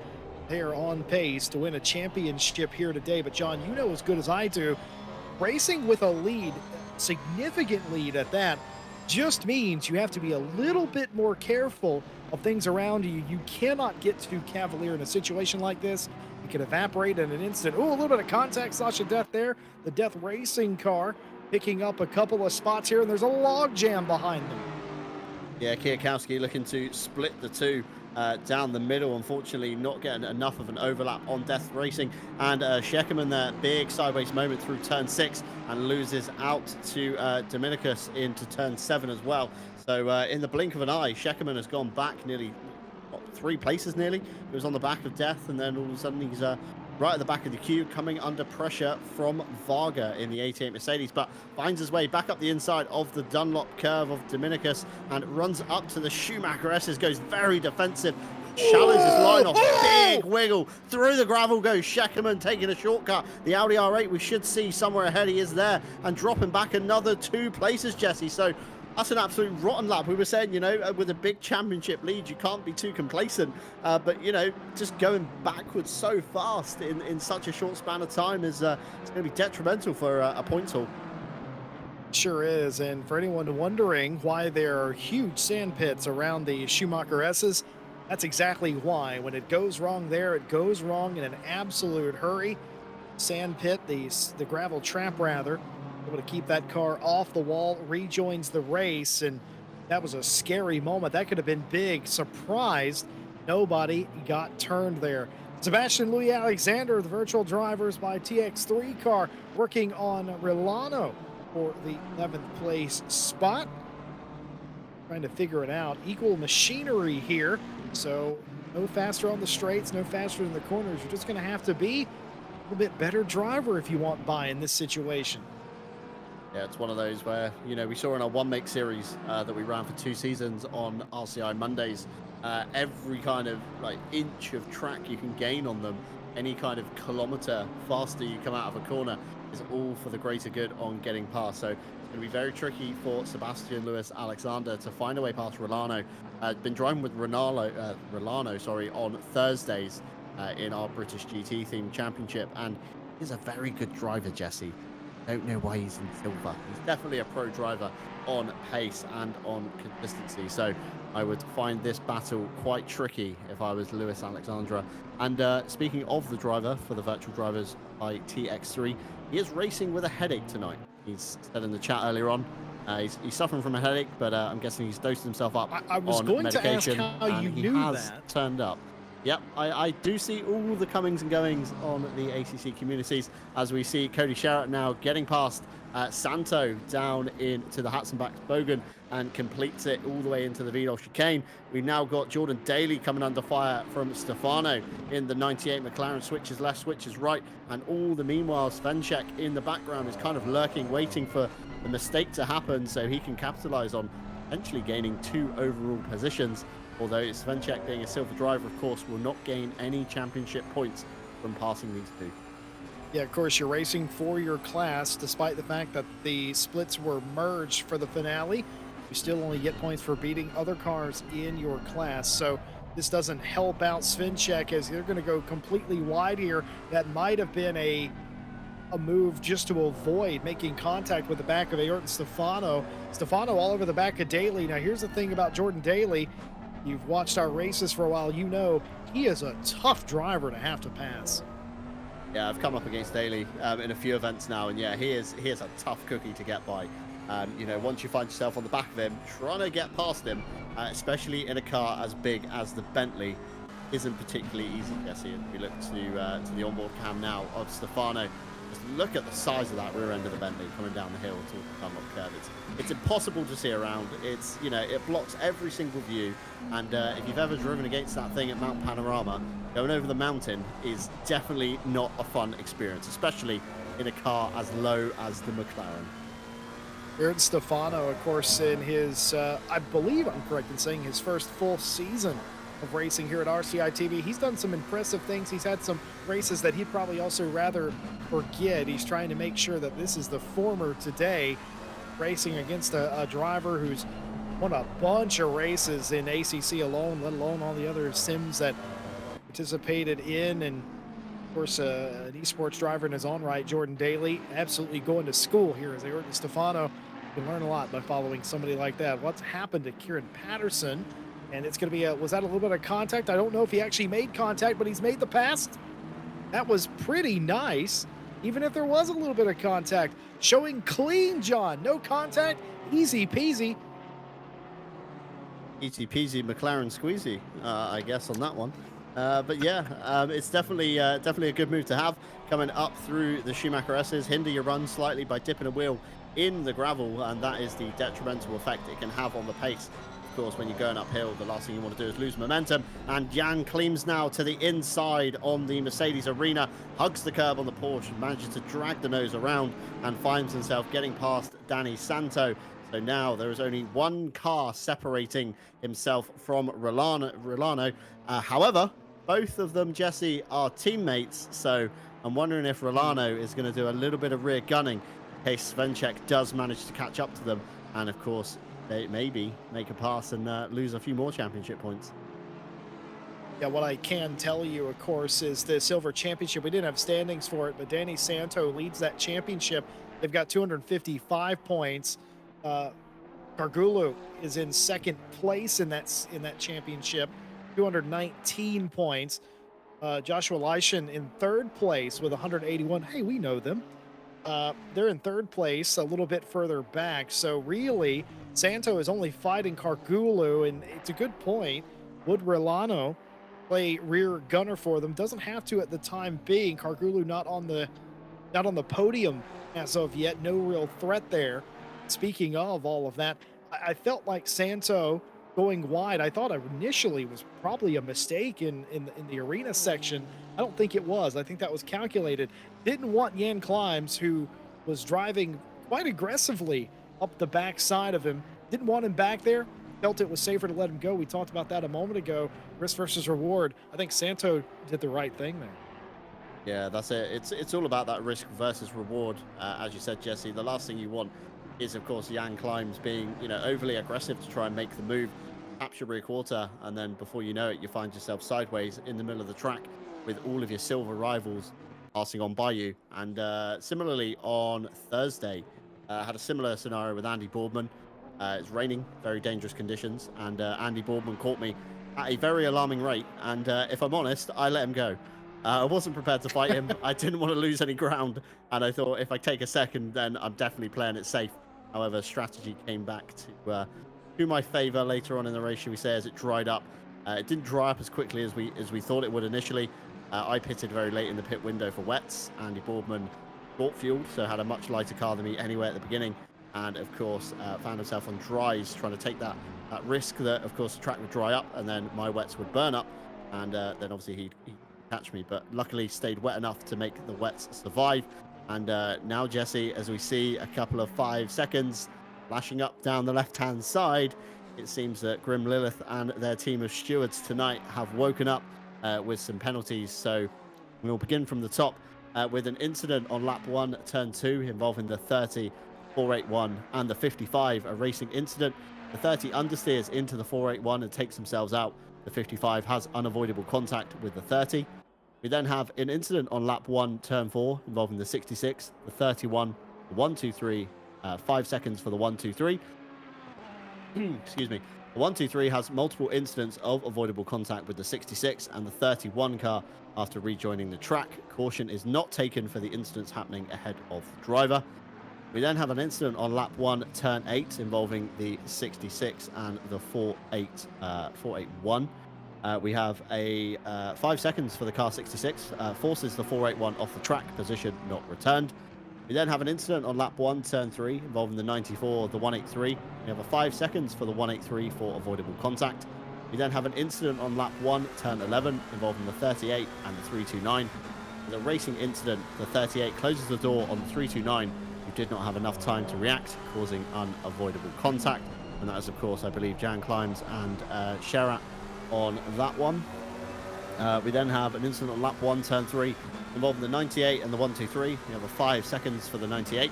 they are on pace to win a championship here today. But John, you know as good as I do, racing with a lead, significant lead at that, just means you have to be a little bit more careful of things around you. You cannot get too cavalier in a situation like this. It can evaporate in an instant. Oh, a little bit of contact, Sasha Death there. The Death Racing car picking up a couple of spots here, and there's a log jam behind them. Yeah, Kwiatkowski looking to split the two down the middle. Unfortunately, not getting enough of an overlap on Death Racing. And Scheckerman there, big sideways moment through turn 6 and loses out to Dominicus into turn 7 as well. So in the blink of an eye, Scheckerman has gone back nearly 3 places nearly. He was on the back of Death, and then all of a sudden he's right at the back of the queue, coming under pressure from Varga in the 88 Mercedes, but finds his way back up the inside of the Dunlop curve of Dominicus and runs up to the Schumacher S's, goes very defensive, shallows his line off, big wiggle, through the gravel goes Scheckerman, taking a shortcut. The Audi R8 we should see somewhere ahead, he is there, and dropping back another 2 places, Jesse. So that's an absolute rotten lap. We were saying, you know, with a big championship lead, you can't be too complacent. But, you know, just going backwards so fast in such a short span of time is it's going to be detrimental for a points haul. Sure is. And for anyone wondering why there are huge sand pits around the Schumacher S's, that's exactly why. When it goes wrong there, it goes wrong in an absolute hurry. Sand pit, the gravel trap rather, able to keep that car off the wall, rejoins the race, and that was a scary moment. That could have been big. Surprised nobody got turned there. Sebastian Louis Alexander, the virtual drivers by TX3 car, working on Rilano for the 11th place spot. Trying to figure it out. Equal machinery here, so no faster on the straights, no faster in the corners. You're just going to have to be a little bit better driver if you want by in this situation. Yeah, it's one of those where, you know, we saw in our One Make series that we ran for 2 seasons on RCI Mondays, every kind of like inch of track you can gain on them, any kind of kilometer faster you come out of a corner is all for the greater good on getting past. So it's going to be very tricky for Sebastian Lewis Alexander to find a way past Rolano. Been driving with Rolano, sorry, on Thursdays in our British GT themed championship, and he's a very good driver, Jesse. Don't know why he's in silver. He's definitely a pro driver on pace and on consistency. So I would find this battle quite tricky if I was Lewis Alexandra. And speaking of the driver for the virtual drivers by TX3, he is racing with a headache tonight. He's said in the chat earlier on. He's suffering from a headache, but I'm guessing he's dosed himself up I was on going medication, to ask how you and he knew has that. turned up. Yep, I do see all the comings and goings on the ACC communities as we see Cody Sherratt now getting past Santo down into the Hatzenbach Bogen and completes it all the way into the Vidal chicane. We've now got Jordan Daly coming under fire from Stefano in the 98 McLaren, switches left, switches right, and all the meanwhile Svenček in the background is kind of lurking, waiting for the mistake to happen so he can capitalize on potentially gaining 2 overall positions. Although Svenček, being a silver driver, of course, will not gain any championship points from passing these 2. Yeah, of course, you're racing for your class, despite the fact that the splits were merged for the finale. You still only get points for beating other cars in your class. So this doesn't help out Svinček as they're going to go completely wide here. That might have been a move just to avoid making contact with the back of Ayrton Stefano. Stefano all over the back of Daly. Now, here's the thing about Jordan Daly. You've watched our races for a while. You know he is a tough driver to have to pass. Yeah, I've come up against Daly in a few events now, and yeah, he is a tough cookie to get by. You know, once you find yourself on the back of him, trying to get past him, especially in a car as big as the Bentley, isn't particularly easy, Jesse. And we look to the onboard cam now of Stefano. Just look at the size of that rear end of the Bentley coming down the hill to the Dunlop curve. It's impossible to see around. It's, you know, it blocks every single view. And if you've ever driven against that thing at Mount Panorama, going over the mountain is definitely not a fun experience, especially in a car as low as the McLaren. Ayrton Stefano, of course, in his, I believe I'm correct in saying, his first full season of racing here at RCI TV. He's done some impressive things. He's had some races that he'd probably also rather forget. He's trying to make sure that this is the former today, racing against a driver who's won a bunch of races in ACC alone, let alone all the other sims that participated in. And of course, an esports driver in his own right, Jordan Daly, absolutely going to school here as Ayrton Stefano. You can learn a lot by following somebody like that. What's happened to Kieran Patterson? And it's going to be was that a little bit of contact? I don't know if he actually made contact, but he's made the pass. That was pretty nice, even if there was a little bit of contact. Showing clean, John. No contact, easy peasy. Easy peasy McLaren squeezy, I guess, on that one. But yeah, it's definitely a good move to have. Coming up through the Schumacher S's, hinder your run slightly by dipping a wheel in the gravel, and that is the detrimental effect it can have on the pace. Of course, when you're going uphill, the last thing you want to do is lose momentum. And Jan Kleems now to the inside on the Mercedes Arena, hugs the curb on the Porsche, manages to drag the nose around and finds himself getting past Danny Santo. So now there is only one car separating himself from Rolano. However, both of them, Jesse, are teammates. So I'm wondering if Rolano is going to do a little bit of rear gunning in case Svinček does manage to catch up to them. And of course, they maybe make a pass and lose a few more championship points. Yeah, what I can tell you, of course, is the Silver Championship. We didn't have standings for it, but Danny Santo leads that championship. They've got 255 points. Gargulu is in second place in that championship, 219 points. Joshua Leishman in third place with 181. Hey, we know them. They're in third place, a little bit further back. So really, Santo is only fighting Gargulu, and it's a good point. Would Rolano play rear gunner for them? Doesn't have to at the time being. Gargulu not on the podium as of yet. No real threat there. Speaking of all of that, I felt like Santo going wide, I thought initially was probably a mistake in the arena section. I don't think it was. I think that was calculated. Didn't want Jan Kleems, who was driving quite aggressively up the back side of him. Didn't want him back there. Felt it was safer to let him go. We talked about that a moment ago. Risk versus reward. I think Santo did the right thing there. Yeah, that's it. It's all about that risk versus reward. As you said, Jesse, the last thing you want is, of course, Jan Kleems being, overly aggressive to try and make the move, capture rear quarter, and then before you know it, you find yourself sideways in the middle of the track with all of your silver rivals passing on by you. And similarly on Thursday, had a similar scenario with Andy Boardman. It's raining, very dangerous conditions, and Andy Boardman caught me at a very alarming rate. And if I'm honest, I let him go. I wasn't prepared to fight him. I didn't want to lose any ground, and I thought if I take a second, then I'm definitely playing it safe. However, strategy came back to my favor later on in the race, shall we say, as it dried up. It didn't dry up as quickly as we thought it would initially. I pitted very late in the pit window for wets. Andy Boardman bought fuel, so had a much lighter car than me anyway at the beginning, and of course found himself on dries, trying to take that risk that, of course, the track would dry up and then my wets would burn up, and then obviously he'd catch me, but luckily stayed wet enough to make the wets survive. And now, Jesse, as we see a couple of 5 seconds lashing up down the left-hand side, it seems that Grim Lilith and their team of stewards tonight have woken up with some penalties. So we'll begin from the top with an incident on lap 1, turn 2, involving the 30, 481 and the 55, a racing incident. The 30 understeers into the 481 and takes themselves out. The 55 has unavoidable contact with the 30. We then have an incident on lap 1, turn 4, involving the 66, the 31, the 123, 5 seconds for the 123. Excuse me. The 123 has multiple incidents of avoidable contact with the 66 and the 31 car after rejoining the track. Caution is not taken for the incidents happening ahead of the driver. We then have an incident on lap 1, turn 8, involving the 66 and the 481. We have a 5 seconds for the car 66, forces the 481 off the track, position not returned. We then have an incident on lap 1, turn 3, involving the 94, the 183. We have a 5 seconds for the 183 for avoidable contact. We then have an incident on lap 1, turn 11, involving the 38 and the 329. The racing incident, the 38 closes the door on the 329, who did not have enough time to react, causing unavoidable contact. And that is, of course, I believe, Jan Climbs and Sherat on that one. We then have an incident on lap 1, turn 3, involving the 98 and the 123. We have a 5 seconds for the 98.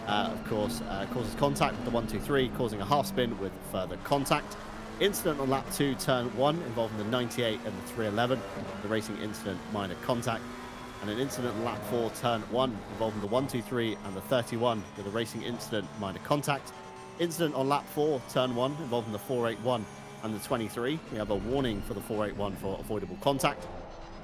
Of course, causes contact with the 123, causing a half spin with further contact. Incident on lap 2, turn 1, involving the 98 and the 311. The racing incident, minor contact. And an incident on lap 4, turn 1, involving the 123 and the 31, with a racing incident, minor contact. Incident on lap 4, turn 1, involving the 481 and the 23. We have a warning for the 481 for avoidable contact.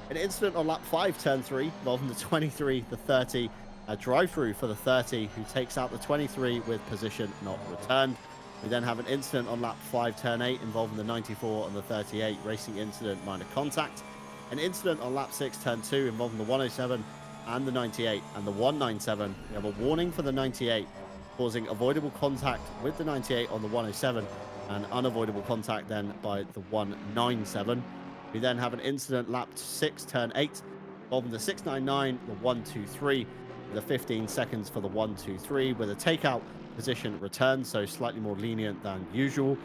An incident on lap 5, turn 3, involving the 23, the 30, a drive-through for the 30, who takes out the 23 with position not returned. We then have an incident on lap 5, turn 8, involving the 94 and the 38, racing incident, minor contact. An incident on lap 6, turn 2, involving the 107 and the 98 and the 197. We have a warning for the 98, causing avoidable contact with the 98 on the 107 and unavoidable contact then by the 197. We then have an incident lap 6, turn 8, involving the 699, the 123, with a 15 seconds for the 123, with a takeout position return, so slightly more lenient than usual.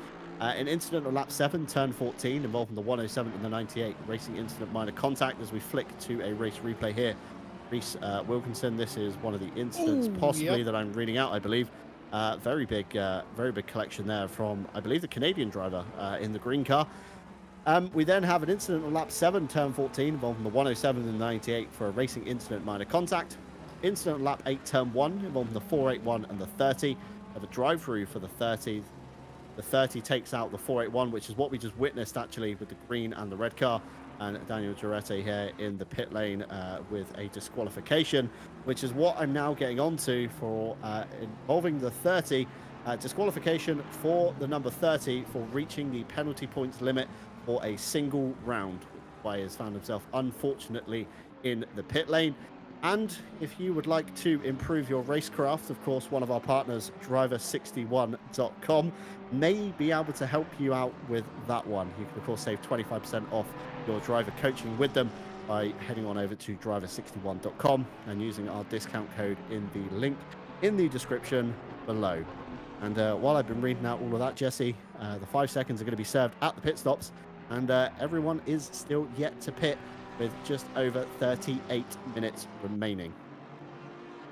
An incident on lap 7, turn 14, involving the 107 and the 98, racing incident, minor contact. As we flick to a race replay here, Reese Wilkinson, this is one of the incidents possibly that I'm reading out, I believe. Very big collection there from, I believe, the Canadian driver in the green car. We then have an incident on lap 7, turn 14, involving the 107 and the 98 for a racing incident, minor contact. Incident on lap 8, turn 1, involving the 481 and the 30. Have a drive-through for the 30. The 30 takes out the 481, which is what we just witnessed, actually, with the green and the red car. And Daniel Giorete here in the pit lane with a disqualification, which is what I'm now getting onto for involving the 30. Disqualification for the number 30 for reaching the penalty points limit for a single round. Why has found himself, unfortunately, in the pit lane. And if you would like to improve your racecraft, of course, one of our partners, driver61.com, may be able to help you out with that one. You can, of course, save 25% off your driver coaching with them by heading on over to driver61.com and using our discount code in the link in the description below. And while I've been reading out all of that, Jesse, the 5 seconds are going to be served at the pit stops, and everyone is still yet to pit, with just over 38 minutes remaining.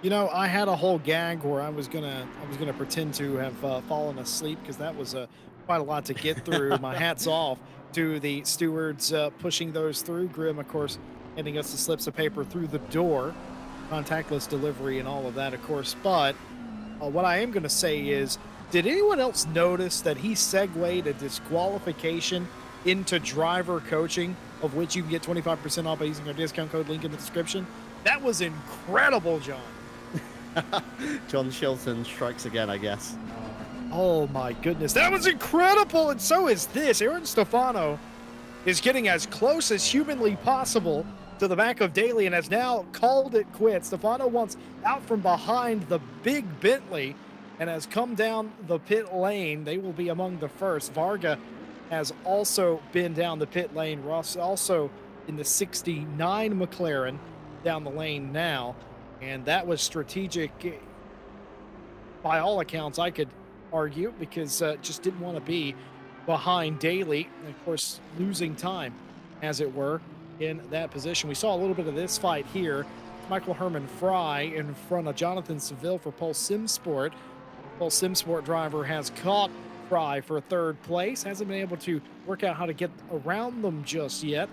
You know, I had a whole gag where I was gonna pretend to have fallen asleep, because that was quite a lot to get through. My hat's off to the stewards pushing those through. Grim, of course, handing us the slips of paper through the door, contactless delivery and all of that, of course. But what I am going to say is, did anyone else notice that he segued a disqualification into driver coaching, of which you can get 25% off by using our discount code link in the description? That was incredible, John. John Shilton strikes again, I guess. Oh my goodness, that was incredible, and so is this. Aaron Stefano is getting as close as humanly possible to the back of Daly and has now called it quits. Stefano wants out from behind the big Bentley and has come down the pit lane. They will be among the first. Varga has also been down the pit lane. Ross also in the 69 McLaren down the lane now. And that was strategic by all accounts, I could argue, because just didn't want to be behind Daly. And of course, losing time, as it were, in that position. We saw a little bit of this fight here. Michael Herman Fry in front of Jonathan Seville for Pulse Sim Sport. Pulse Sim Sport driver has caught Fry for third place. Hasn't been able to work out how to get around them just yet,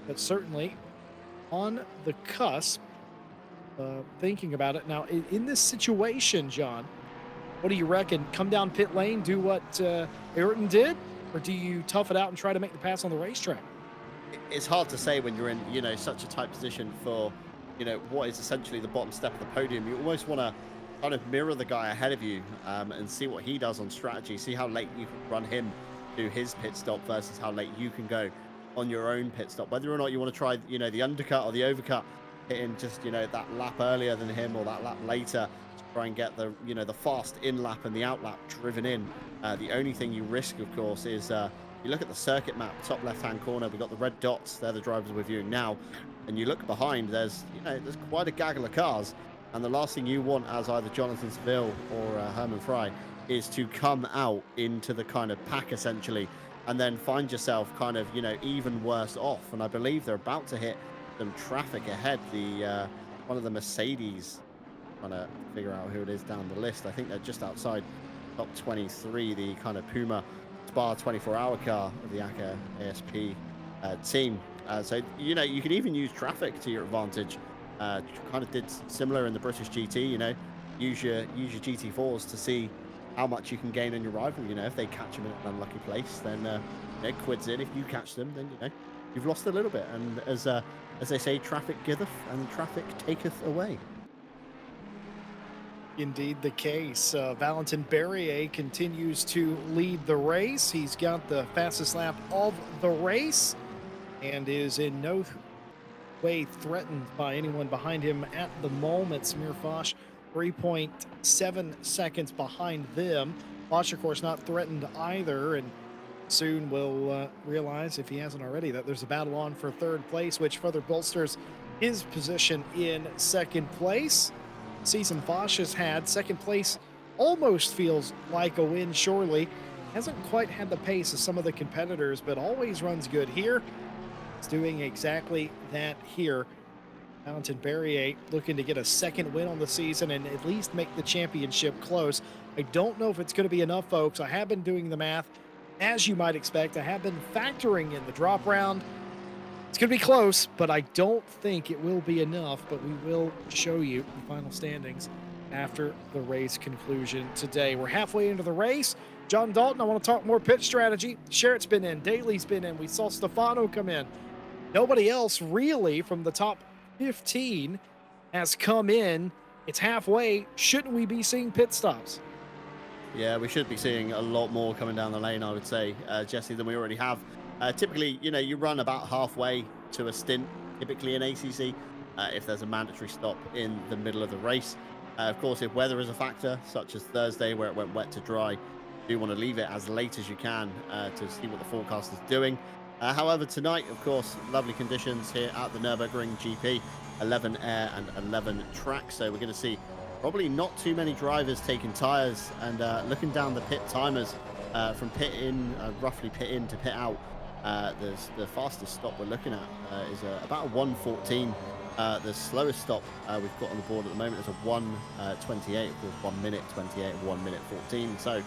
but certainly on the cusp. Thinking about it now, in this situation, John, what do you reckon? Come down pit lane, do what Ayrton did, or do you tough it out and try to make the pass on the racetrack? It's hard to say when you're in, such a tight position for, what is essentially the bottom step of the podium. You almost want to kind of mirror the guy ahead of you and see what he does on strategy, see how late you can run him to his pit stop versus how late you can go on your own pit stop. Whether or not you want to try, the undercut or the overcut, hitting just, that lap earlier than him or that lap later to try and get the, the fast in lap and the out lap driven in. The only thing you risk, of course, is you look at the circuit map, top left-hand corner, we've got the red dots. They're the drivers we're viewing now. And you look behind, there's quite a gaggle of cars. And the last thing you want as either Jonathan Seville or Herman Fry is to come out into the kind of pack, essentially, and then find yourself kind of, even worse off. And I believe they're about to hit some traffic ahead. The one of the Mercedes, trying to figure out who it is down the list. I think they're just outside top 23, the kind of Puma Spa 24-hour car of the ACA ASP team. So, you can even use traffic to your advantage. Kind of did similar in the British GT, use your GT4s to see how much you can gain on your rival. If they catch them in an unlucky place, then quids in. If you catch them, then, you've lost a little bit. And as they say, traffic giveth and traffic taketh away. Indeed the case. Valentin Berrier continues to lead the race. He's got the fastest lap of the race and is in no way threatened by anyone behind him at the moment. Samir Foch, 3.7 seconds behind them. Foch, of course, not threatened either, and soon will realize, if he hasn't already, that there's a battle on for third place, which further bolsters his position in second place. Season Foch has had second place almost feels like a win, surely. Hasn't quite had the pace of some of the competitors, but always runs good here. It's doing exactly that here. Valentin Berrier looking to get a second win on the season and at least make the championship close. I don't know if it's going to be enough, folks. I have been doing the math. As you might expect, I have been factoring in the drop round. It's going to be close, but I don't think it will be enough. But we will show you the final standings after the race conclusion today. We're halfway into the race. John Dalton, I want to talk more pitch strategy. Sherritt's been in. Daly's been in. We saw Stefano come in. Nobody else really from the top 15 has come in. It's halfway. Shouldn't we be seeing pit stops? Yeah, we should be seeing a lot more coming down the lane, I would say, Jesse, than we already have. Typically, you run about halfway to a stint, typically in ACC, if there's a mandatory stop in the middle of the race. Of course, if weather is a factor, such as Thursday, where it went wet to dry, you do want to leave it as late as you can to see what the forecast is doing. However, tonight, of course, lovely conditions here at the Nurburgring GP, 11 air and 11 track. So we're going to see probably not too many drivers taking tyres. And looking down the pit timers from pit in, roughly pit in to pit out, the fastest stop we're looking at is about a 1:14. The slowest stop we've got on the board at the moment is a 1:28, of course, 1 minute 28, 1 minute 14. So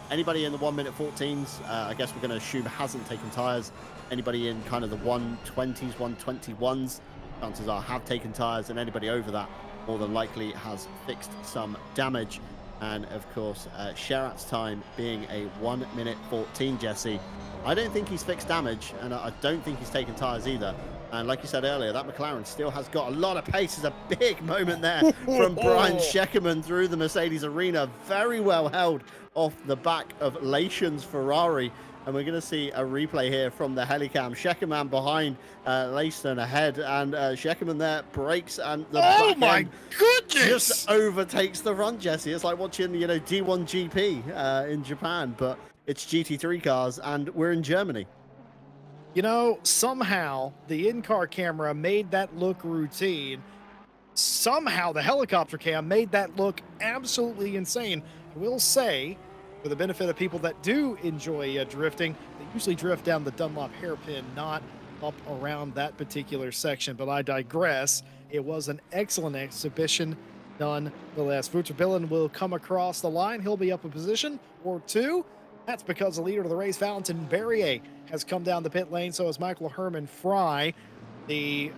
anybody in the 1 minute 14s, I guess we're going to assume hasn't taken tyres. Anybody in kind of the 1:20s, 1:21s, chances are have taken tyres, and anybody over that more than likely has fixed some damage. And of course, Sherratt's time being a 1 minute 14, Jesse. I don't think he's fixed damage, and I don't think he's taken tyres either. And like you said earlier, that McLaren still has got a lot of pace. There's a big moment there from Brian Scheckerman through the Mercedes arena. Very well held off the back of Lation's Ferrari. And we're going to see a replay here from the helicam. Scheckerman behind, Layton ahead, and Scheckerman there breaks, and the back end goodness just overtakes the front, Jesse. It's like watching, D1 GP in Japan, but it's GT3 cars, and we're in Germany. Somehow the in-car camera made that look routine. Somehow the helicopter cam made that look absolutely insane. I will say, for the benefit of people that do enjoy drifting, they usually drift down the Dunlop hairpin, not up around that particular section. But I digress. It was an excellent exhibition nonetheless. Wouter Billen will come across the line. He'll be up a position or two. That's because the leader of the race, Valentin Berrier, has come down the pit lane. So has Michael Herman Fry. The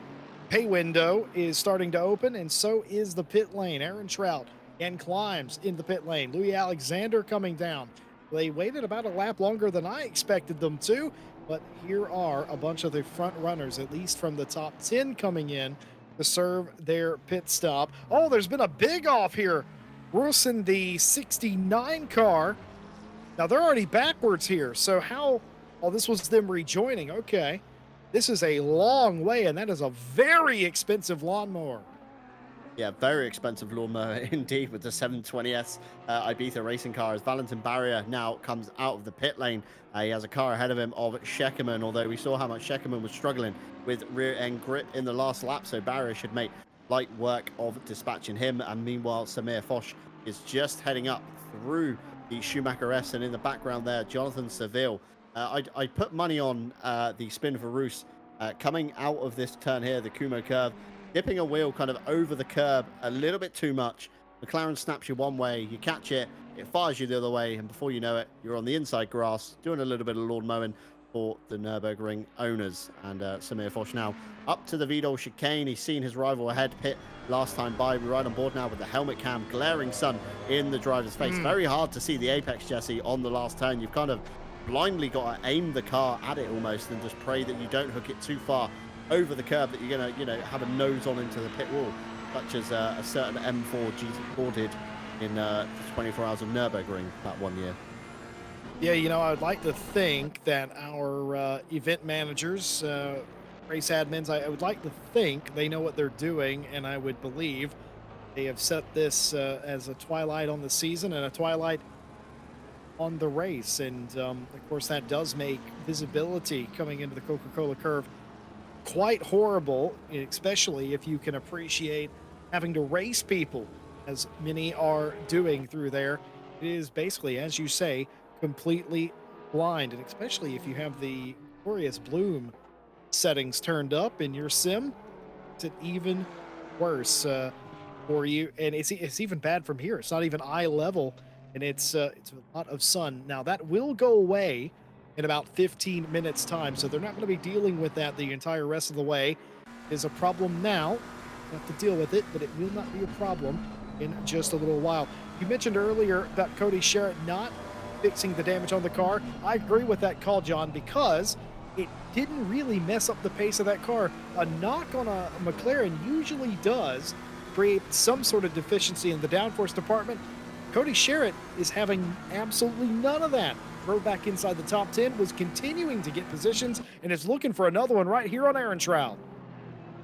pay window is starting to open, and so is the pit lane. Aaron Trout and climbs in the pit lane. Louis Alexander coming down. They waited about a lap longer than I expected them to, but here are a bunch of the front runners, at least from the top 10, coming in to serve their pit stop. Oh, there's been a big off here. Worse in the 69 car. Now they're already backwards here. So how? Oh, this was them rejoining. Okay. This is a long way, and that is a very expensive lawnmower. Yeah, very expensive lawnmower indeed with the 720S Ibiza racing car as Valentin Barrier now comes out of the pit lane. He has a car ahead of him of Scheckerman, although we saw how much Scheckerman was struggling with rear end grip in the last lap, so Barrier should make light work of dispatching him. And meanwhile, Samir Foch is just heading up through the Schumacher S, and in the background there, Jonathan Seville. I put money on the Spin for Roos coming out of this turn here, the Kumo curve, dipping a wheel kind of over the curb a little bit too much. McLaren snaps you one way, you catch it, it fires you the other way, and before you know it, you're on the inside grass doing a little bit of lawn mowing for the Nurburgring owners. And Samir Foch now up to the Vidal chicane. He's seen his rival ahead pit last time by. We're right on board now with the helmet cam, glaring sun in the driver's face. Very hard to see the apex, Jesse, on the last turn. You've kind of blindly got to aim the car at it almost and just pray that you don't hook it too far over the curb, that you're going to, have a nose on into the pit wall, such as a certain M4 GT4 did in 24 Hours of Nürburgring that one year. Yeah, I would like to think that our event managers, race admins, I would like to think they know what they're doing, and I would believe they have set this as a twilight on the season and a twilight on the race. And of course, that does make visibility coming into the Coca-Cola curve quite horrible, especially if you can appreciate having to race people, as many are doing through there. It is basically, as you say, completely blind, and especially if you have the glorious bloom settings turned up in your sim, it's an even worse for you. And it's even bad from here. It's not even eye level, and it's a lot of sun. Now that will go away in about 15 minutes time, so they're not going to be dealing with that the entire rest of the way. It is a problem now. You have to deal with it, but it will not be a problem in just a little while. You mentioned earlier about Cody Sherritt not fixing the damage on the car. I agree with that call, John, because it didn't really mess up the pace of that car. A knock on a McLaren usually does create some sort of deficiency in the downforce department. Cody Sherritt is having absolutely none of that. Drove back inside the top 10, was continuing to get positions, and is looking for another one right here on Aaron Trout.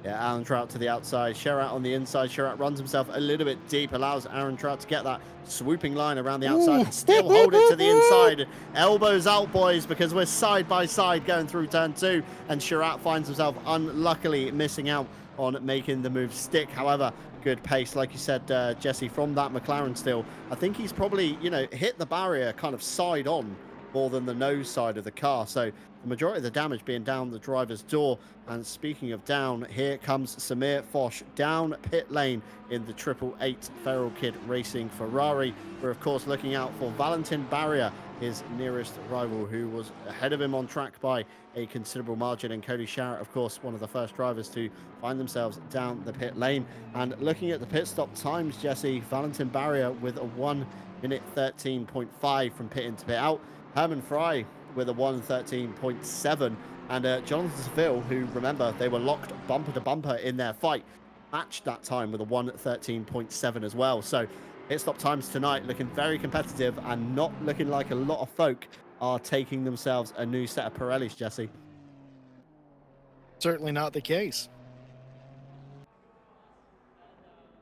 Yeah, Aaron Trout to the outside, Sherratt on the inside. Sherratt runs himself a little bit deep, allows Aaron Trout to get that swooping line around the outside and still hold it to the inside. Elbows out, boys, because we're side by side going through turn 2, and Sherratt finds himself unluckily missing out on making the move stick. However, good pace, like you said, Jesse, from that McLaren still. I think he's probably, hit the barrier kind of side on more than the nose side of the car. So the majority of the damage being down the driver's door. And speaking of down, here comes Samir Foch down pit lane in the 888 Feral Kid Racing Ferrari. We're of course looking out for Valentin Barrier, his nearest rival, who was ahead of him on track by a considerable margin. And Cody Sherritt, of course, one of the first drivers to find themselves down the pit lane. And looking at the pit stop times, Jesse, Valentin Barrier with a 1:13.5 from pit in to pit out. Herman Fry with a 1:13.7, and Jonathan Seville, who, remember, they were locked bumper to bumper in their fight, matched that time with a 1:13.7 as well. So pit stop times tonight looking very competitive and not looking like a lot of folk are taking themselves a new set of Pirellis, Jesse. Certainly not the case.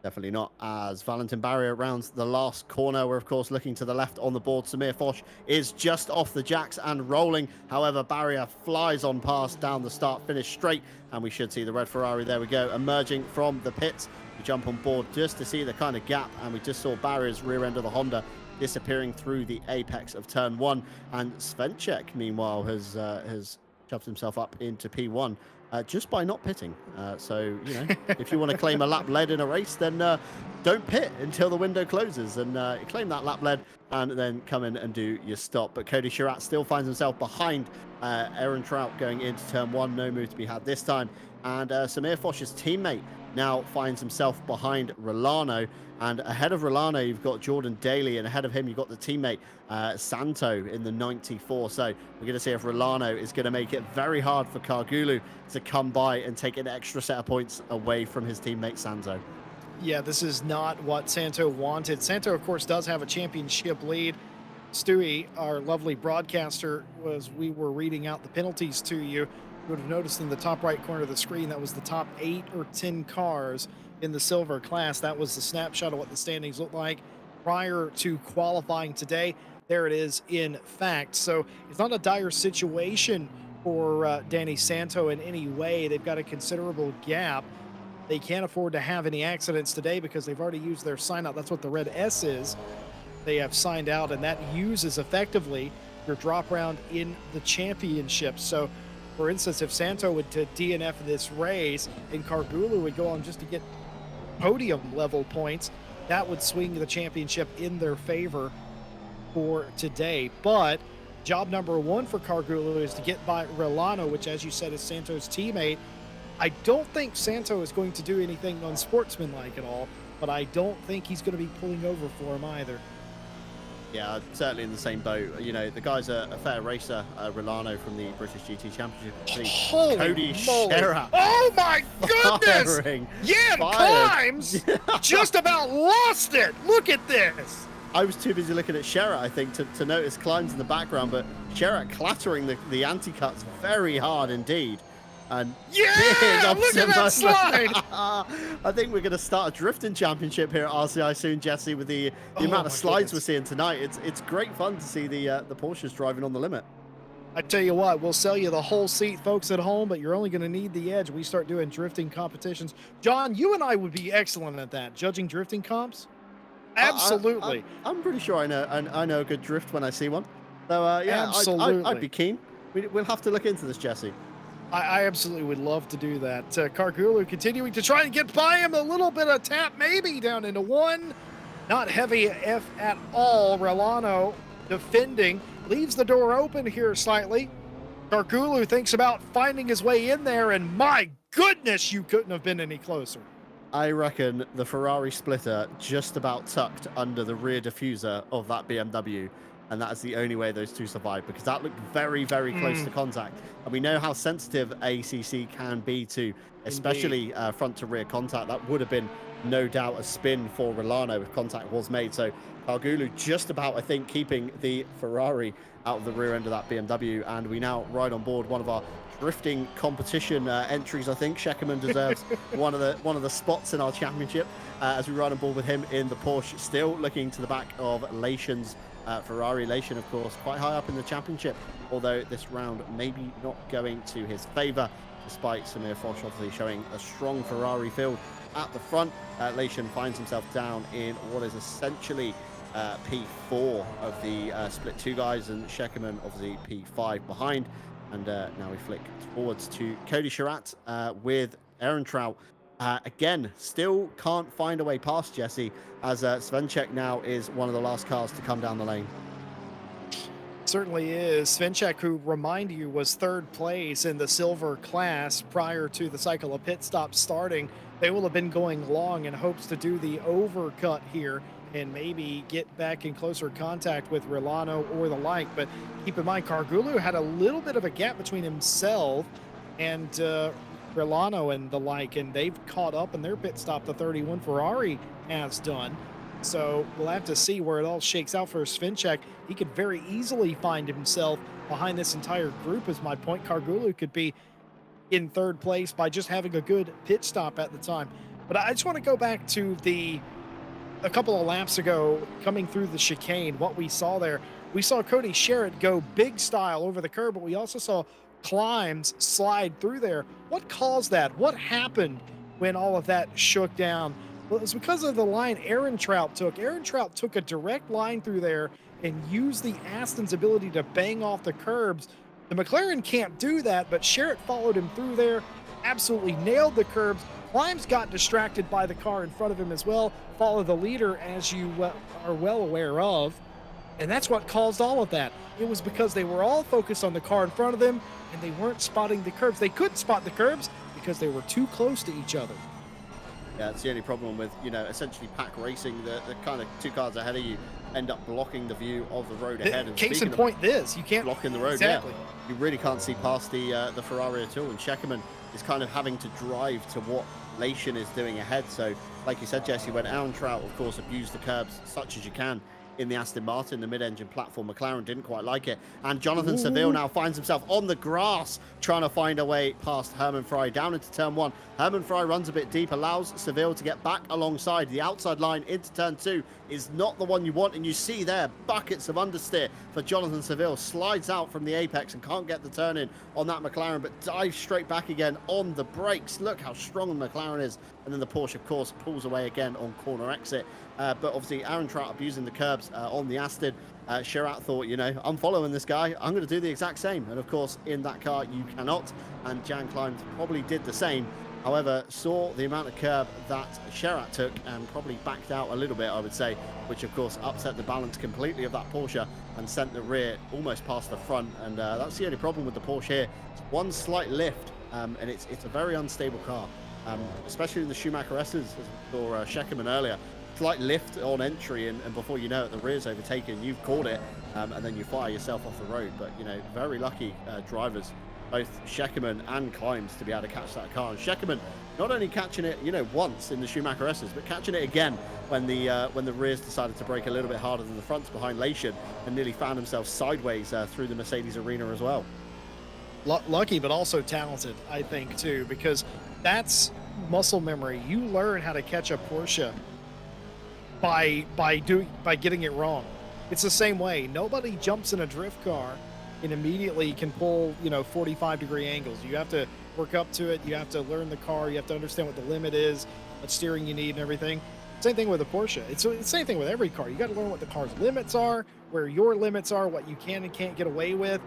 Definitely not, as Valentin Barrier rounds the last corner. We're, of course, looking to the left on the board. Samir Foch is just off the jacks and rolling. However, Barrier flies on past down the start-finish straight, and we should see the red Ferrari, there we go, emerging from the pits. We jump on board just to see the kind of gap, and we just saw Barrier's rear end of the Honda disappearing through the apex of turn 1. And Svenček, meanwhile, has shoved himself up into P1. just by not pitting. So, you know, if you want to claim a lap lead in a race, then don't pit until the window closes and claim that lap lead and then come in and do your stop. But Cody Chirac still finds himself behind Aaron Trout going into turn one. No move to be had this time. And Samir Foch's teammate now finds himself behind Rolano. And ahead of Rolano, you've got Jordan Daly, and ahead of him, you've got the teammate Santo in the 94. So we're going to see if Rolano is going to make it very hard for Cargulu to come by and take an extra set of points away from his teammate Santo. Yeah, this is not what Santo wanted. Santo, of course, does have a championship lead. Stewie, our lovely broadcaster, we were reading out the penalties to you. You would have noticed in the top right corner of the screen, that was the top 8 or 10 cars in the silver class. That was the snapshot of what the standings looked like prior to qualifying today. There it is in fact. So it's not a dire situation for Danny Santo in any way. They've got a considerable gap. They can't afford to have any accidents today because they've already used their sign out. That's what the red S is. They have signed out, and that uses effectively your drop round in the championship. So for instance, if Santo would to DNF this race and Cargulu would go on just to get podium level points, that would swing the championship in their favor for today. But job number one for Cargulu is to get by Rolano, which, as you said, is Santo's teammate. I don't think Santo is going to do anything unsportsmanlike at all, but I don't think he's going to be pulling over for him either. Yeah, certainly in the same boat. You know, the guy's a fair racer, Rolano from the British GT Championship. Holy Cody moly. Chirac. Oh my goodness! Firing. Yeah, Climbs just about lost it. Look at this. I was too busy looking at Chirac, I think, to notice Climbs in the background, but Chirac clattering the anti-cuts very hard indeed. And yeah, look at that slide. I think we're going to start a drifting championship here at RCI soon, Jesse, with the amount of slides we're seeing tonight. It's great fun to see the Porsches driving on the limit. I tell you what, we'll sell you the whole seat, folks at home, but you're only going to need the edge. We start doing drifting competitions. John, you and I would be excellent at that, judging drifting comps. Absolutely. I'm pretty sure I know a good drift when I see one. So yeah, absolutely. I'd be keen. We'll have to look into this, Jesse. I absolutely would love to do that. Cargulu continuing to try and get by him. A little bit of tap maybe down into one. Not heavy F at all. Rolano defending. Leaves the door open here slightly. Cargulu thinks about finding his way in there, and my goodness, you couldn't have been any closer. I reckon the Ferrari splitter just about tucked under the rear diffuser of that BMW. And that is the only way those two survive, because that looked very, very close to contact. And we know how sensitive ACC can be to, especially front to rear contact. That would have been no doubt a spin for Rolano if contact was made. So Cargulu just about, I think, keeping the Ferrari out of the rear end of that BMW. And we now ride on board one of our drifting competition entries. I think Scheckerman deserves one of the spots in our championship as we ride on board with him in the Porsche. Still looking to the back of Lation's Ferrari. Lation, of course, quite high up in the championship, although this round maybe not going to his favor, despite Samir Foch obviously showing a strong Ferrari field at the front. Lation finds himself down in what is essentially P4 of the split two guys, and Scheckerman obviously P5 behind. And now we flick forwards to Cody Chirac with Aaron Trout. Again, still can't find a way past Jesse, as Svenček now is one of the last cars to come down the lane. Certainly is. Svenček, who, remind you, was third place in the silver class prior to the cycle of pit stops starting. They will have been going long in hopes to do the overcut here and maybe get back in closer contact with Rolano or the like. But keep in mind, Cargulu had a little bit of a gap between himself and Rolano and the like, and they've caught up in their pit stop. The 31 Ferrari has done. So we'll have to see where it all shakes out for Svenček. He could very easily find himself behind this entire group, as my point. Cargulu could be in third place by just having a good pit stop at the time. But I just want to go back to a couple of laps ago, coming through the chicane, what we saw there. We saw Cody Chirac go big style over the curb, but we also saw Climbs slide through there. What caused that? What happened when all of that shook down? Well, it was because of the line Aaron Trout took. Aaron Trout took a direct line through there and used the Aston's ability to bang off the curbs. The McLaren can't do that, but Chirac followed him through there, absolutely nailed the curbs. Climbs got distracted by the car in front of him as well. Follow the leader, as you are well aware of. And that's what caused all of that. It was because they were all focused on the car in front of them and they weren't spotting the curbs. They couldn't spot the curbs because they were too close to each other. Yeah, it's the only problem with, essentially pack racing. The kind of two cars ahead of you end up blocking the view of the road ahead. And Case in speaking point, this you can't blocking the road, exactly. yeah, you really can't see past the Ferrari at all. And Scheckerman is kind of having to drive to what Lation is doing ahead. So, like you said, Jesse, when Aaron Trout, of course, abused the curbs such as you can in the Aston Martin, the mid-engine platform, McLaren didn't quite like it. And Jonathan Seville now finds himself on the grass trying to find a way past Herman Fry down into turn one. Herman Fry runs a bit deep, allows Seville to get back alongside. The outside line into turn two is not the one you want, and you see there buckets of understeer for Jonathan Seville. Slides out from the apex and can't get the turn in on that McLaren, but dives straight back again on the brakes. Look how strong the McLaren is. And then the Porsche, of course, pulls away again on corner exit. But obviously, Aaron Trout abusing the curbs on the Aston. Sherat thought, I'm following this guy. I'm going to do the exact same. And of course, in that car, you cannot. And Jan Climbs probably did the same. However, saw the amount of curb that Sherat took and probably backed out a little bit, I would say, which of course upset the balance completely of that Porsche and sent the rear almost past the front. And that's the only problem with the Porsche here. It's one slight lift, and it's a very unstable car. Especially in the Schumacher S's, as we saw Scheckerman earlier. Slight lift on entry, and before you know it, the rear's overtaken. You've caught it, and then you fire yourself off the road. But very lucky drivers, both Scheckerman and Climbs, to be able to catch that car. And Scheckerman not only catching it, once in the Schumacher S's, but catching it again when the rears decided to brake a little bit harder than the fronts behind Lation, and nearly found himself sideways through the Mercedes arena as well. Lucky, but also talented, I think, too, because that's muscle memory. You learn how to catch a Porsche by getting it wrong. It's the same way. Nobody jumps in a drift car and immediately can pull 45-degree angles. You have to work up to it. You have to learn the car. You have to understand what the limit is, what steering you need, and everything. Same thing with a Porsche. It's the same thing with every car. You got to learn what the car's limits are, where your limits are, what you can and can't get away with.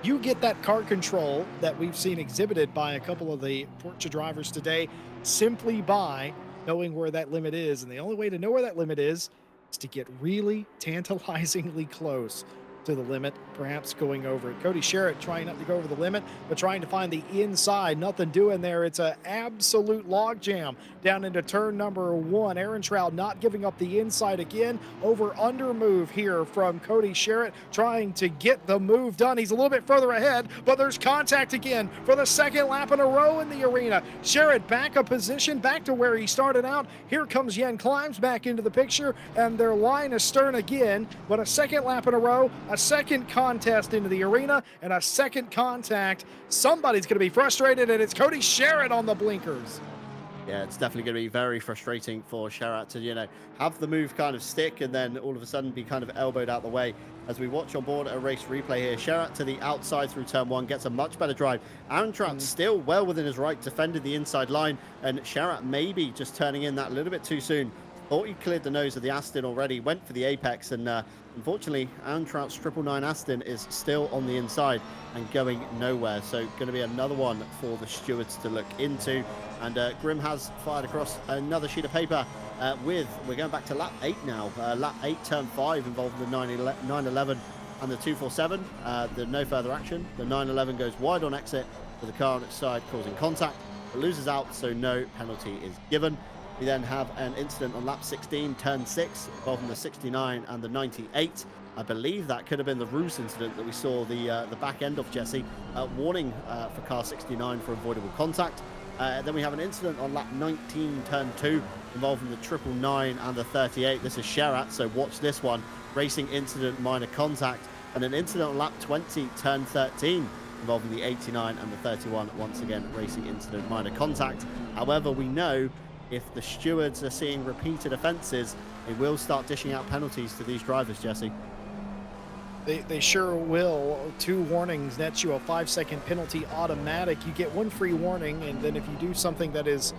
You get that car control that we've seen exhibited by a couple of the Porsche drivers today simply by knowing where that limit is. And the only way to know where that limit is to get really tantalizingly close to the limit, perhaps going over it. Cody Sherritt trying not to go over the limit, but trying to find the inside. Nothing doing there. It's an absolute logjam down into turn number one. Aaron Trout not giving up the inside again. Over-under move here from Cody Sherritt, trying to get the move done. He's a little bit further ahead, but there's contact again for the second lap in a row in the arena. Sherritt back a position, back to where he started out. Here comes Jan Climbs back into the picture, and their line astern again, but a second lap in a row, a second contest into the arena, and a second contact. Somebody's going to be frustrated, and it's Cody Sherritt on the blinkers. Yeah, it's definitely going to be very frustrating for Sherat to, have the move kind of stick and then all of a sudden be kind of elbowed out the way. As we watch on board a race replay here, Sherat to the outside through turn one, gets a much better drive. Aaron Trout still well within his right, defended the inside line, and Sherat maybe just turning in that a little bit too soon. Thought he cleared the nose of the Aston already, went for the apex, and unfortunately, Aaron Trout's 999 Aston is still on the inside and going nowhere. So going to be another one for the stewards to look into. And Grim has fired across another sheet of paper we're going back to lap 8 now. Lap 8, turn 5, involving the 911 and the 247. The no further action. The 911 goes wide on exit with the car on its side, causing contact. It loses out, so no penalty is given. We then have an incident on lap 16, turn 6, involving the 69 and the 98. I believe that could have been the Roos incident that we saw the back end of, Jesse. Warning for car 69 for avoidable contact. Then we have an incident on lap 19, turn 2, involving the 999 and the 38. This is Sherat, so watch this one. Racing incident, minor contact. And an incident on lap 20, turn 13, involving the 89 and the 31. Once again, racing incident, minor contact. However, we know if the stewards are seeing repeated offences, they will start dishing out penalties to these drivers, Jesse. They sure will. 2 warnings nets you a 5-second penalty automatic. You get 1 free warning, and then if you do something that is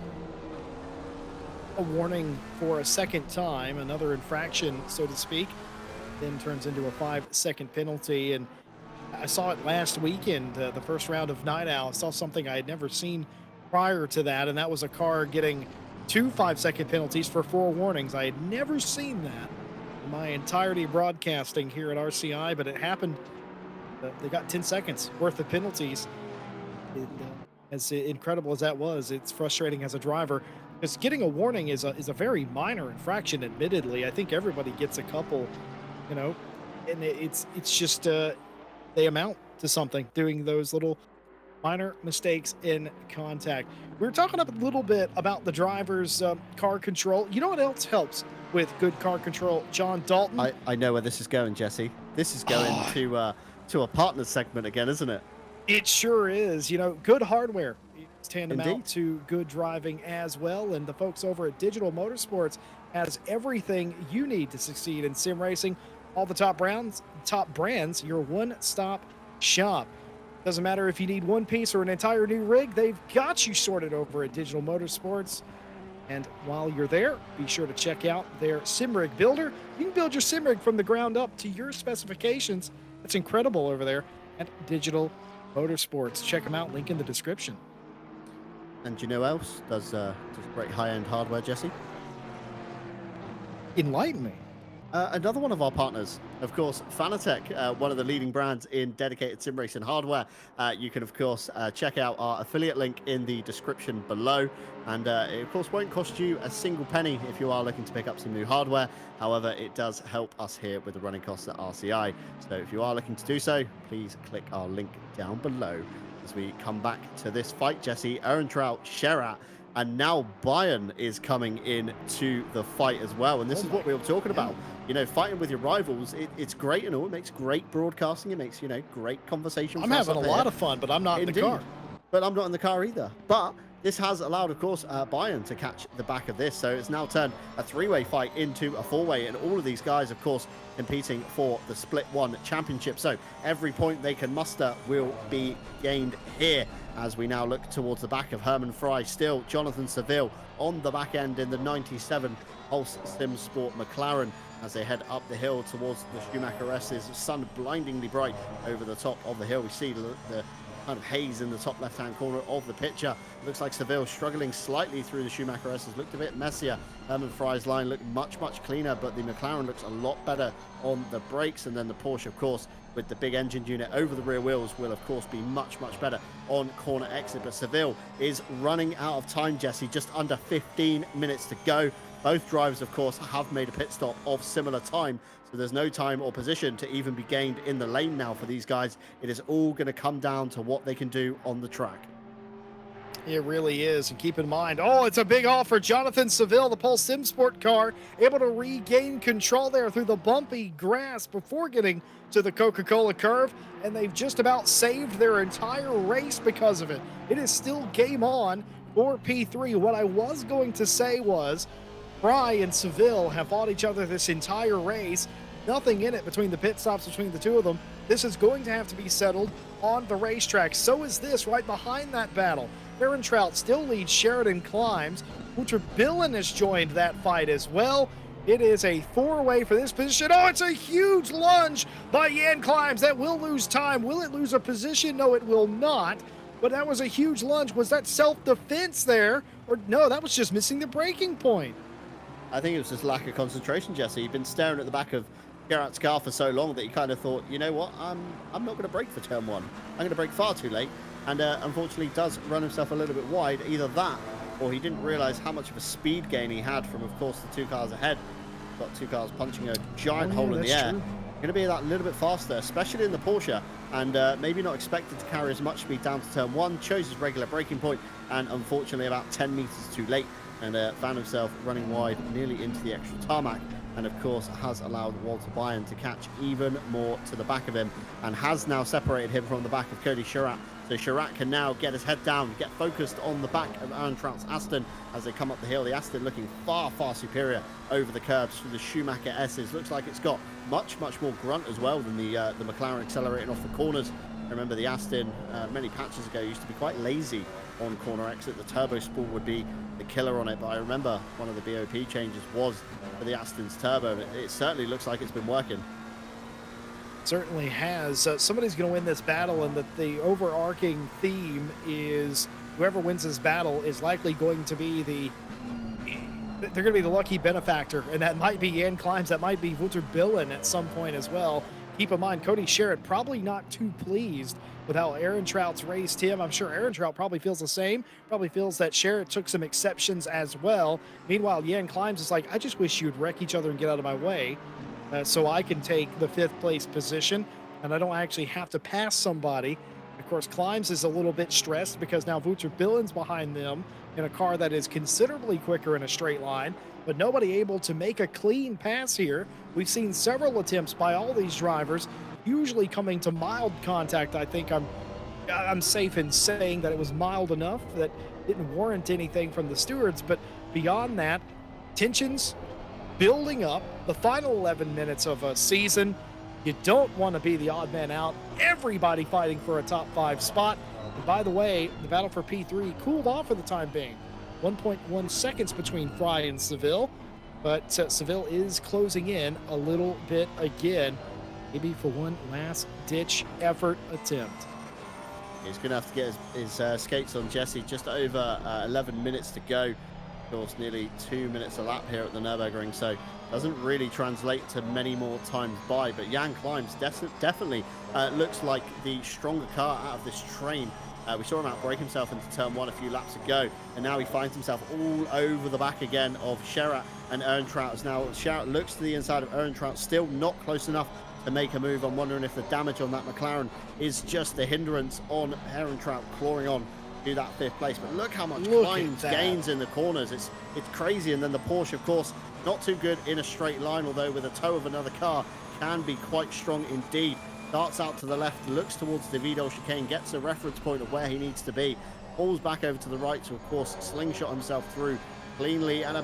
a warning for a second time, another infraction, so to speak, then turns into a 5-second penalty. And I saw it last weekend, the first round of Night Owl. I saw something I had never seen prior to that, and that was a car getting 2 5-second penalties for 4 warnings. I had never seen that in my entirety of broadcasting here at RCI, but it happened. They got 10 seconds worth of penalties. As incredible as that was, it's frustrating as a driver because getting a warning is a very minor infraction. Admittedly, I think everybody gets a couple, you know, and it's just they amount to something. Doing those little minor mistakes in contact. We were talking a little bit about the driver's car control. You know what else helps with good car control, John Dalton? I know where this is going, Jesse. This is going to a partner segment again, isn't it? It sure is. You know, good hardware is tantamount Indeed. to good driving as well. And the folks over at Digital Motorsports has everything you need to succeed in sim racing. All the top brands, your one-stop shop. Doesn't matter if you need one piece or an entire new rig, they've got you sorted over at Digital Motorsports. And while you're there, be sure to check out their sim rig builder. You can build your sim rig from the ground up to your specifications. That's incredible over there at Digital Motorsports. Check them out, link in the description. And do you know who else does great high-end hardware, Jesse? Enlighten me. Another one of our partners, of course, Fanatec, one of the leading brands in dedicated sim racing hardware. You can, of course, check out our affiliate link in the description below. And it, of course, won't cost you a single penny if you are looking to pick up some new hardware. However, it does help us here with the running costs at RCI. So if you are looking to do so, please click our link down below. As we come back to this fight, Jesse, Ehrentraut, Sherat, and now Bayern is coming in to the fight as well. And this is what we were talking about. You know, fighting with your rivals, it's great and all. It makes great broadcasting. It makes, you know, great conversation. I'm having a lot of fun, but I'm not in the car. But I'm not in the car either. But this has allowed, of course, Bayern to catch the back of this. So it's now turned a 3-way fight into a 4-way. And all of these guys, of course, competing for the Split 1 championship. So every point they can muster will be gained here. As we now look towards the back of Herman Fry, still Jonathan Seville on the back end in the 97 Pulse Sim Sport McLaren as they head up the hill towards the Schumacher S's. Sun blindingly bright over the top of the hill. We see the kind of haze in the top left-hand corner of the picture. Looks like Seville struggling slightly through the Schumacher S's. Looked a bit messier. Herman Fry's line looked much cleaner, but the McLaren looks a lot better on the brakes. And then the Porsche, of course, with the big engine unit over the rear wheels will, of course, be much better on corner exit. But Seville is running out of time, Jesse. Just under 15 minutes to go. Both drivers, of course, have made a pit stop of similar time. So there's no time or position to even be gained in the lane now for these guys. It is all going to come down to what they can do on the track. It really is. And keep in mind, oh, it's a big haul for Jonathan Seville, the Pulse Sim Sport car, able to regain control there through the bumpy grass before getting to the Coca-Cola curve. And they've just about saved their entire race because of it. It is still game on for P3. What I was going to say was, Fry and Seville have fought each other this entire race. Nothing in it between the pit stops between the two of them. This is going to have to be settled on the racetrack. So is this right behind that battle. Ehrentraut still leads Sheridan Climbs. Ultra Billin has joined that fight as well. It is a 4-way for this position. Oh, it's a huge lunge by Jan Climbs. That will lose time. Will it lose a position? No, it will not. But that was a huge lunge. Was that self-defense there? Or no, that was just missing the braking point. I think it was just lack of concentration, Jesse. He'd been staring at the back of Gerard's car for so long that he kind of thought, you know what, I'm not going to brake for turn 1. I'm going to brake far too late. And unfortunately does run himself a little bit wide. Either that, or he didn't realize how much of a speed gain he had from, of course, the 2 cars ahead. Got 2 cars punching a giant hole in the air. Going to be that little bit faster, especially in the Porsche, and maybe not expected to carry as much speed down to turn 1. Chose his regular braking point, and unfortunately about 10 meters too late, and found himself running wide nearly into the extra tarmac. And of course has allowed Walter Bayern to catch even more to the back of him, and has now separated him from the back of Cody Sherat. So Sherat can now get his head down, get focused on the back of Ehrentraut's Aston as they come up the hill. The Aston looking far superior over the curbs for the Schumacher S's. Looks like it's got much more grunt as well than the McLaren accelerating off the corners. I remember the Aston many patches ago used to be quite lazy on corner exit. The turbo spool would be the killer on it, but I remember one of the BOP changes was for the Aston's turbo. It certainly looks like it's been working. Certainly has. Somebody's going to win this battle, and that the overarching theme is whoever wins this battle is likely going to be they're going to be the lucky benefactor, and that might be Jan Climbs, that might be Wouter Billen at some point as well. Keep in mind, Cody Sherritt probably not too pleased with how Aaron Trout's raced him. I'm sure Aaron Trout probably feels the same, probably feels that Sherritt took some exceptions as well. Meanwhile, Jan Climbs is like, I just wish you'd wreck each other and get out of my way so I can take the 5th place position, and I don't actually have to pass somebody. Of course, Climbs is a little bit stressed because now Wouter Billen's behind them in a car that is considerably quicker in a straight line, but nobody able to make a clean pass here. We've seen several attempts by all these drivers, usually coming to mild contact. I think I'm safe in saying that it was mild enough that didn't warrant anything from the stewards, but beyond that, tensions building up. The final 11 minutes of a season, you don't want to be the odd man out. Everybody fighting for a top 5 spot. And by the way, the battle for P3 cooled off for the time being. 1.1 seconds between Fry and Seville, but Seville is closing in a little bit again, maybe for one last ditch effort attempt. He's going to have to get his skates on, Jesse. Just over 11 minutes to go. Of course, nearly 2 minutes a lap here at the Nurburgring, so doesn't really translate to many more times by. But Jan Climbs definitely looks like the stronger car out of this train. We saw him outbrake himself into turn 1 a few laps ago, and now he finds himself all over the back again of Sherritt and Aaron Trout. As now Sherritt looks to the inside of Aaron Trout, still not close enough to make a move. I'm wondering if the damage on that McLaren is just the hindrance on Aaron Trout clawing on to that 5th place. But look how much Climbs gains in the corners. It's crazy. And then the Porsche, of course, not too good in a straight line, although with a tow of another car can be quite strong indeed. Darts out to the left, looks towards the Vidal chicane, gets a reference point of where he needs to be, pulls back over to the right to, of course, slingshot himself through cleanly, and a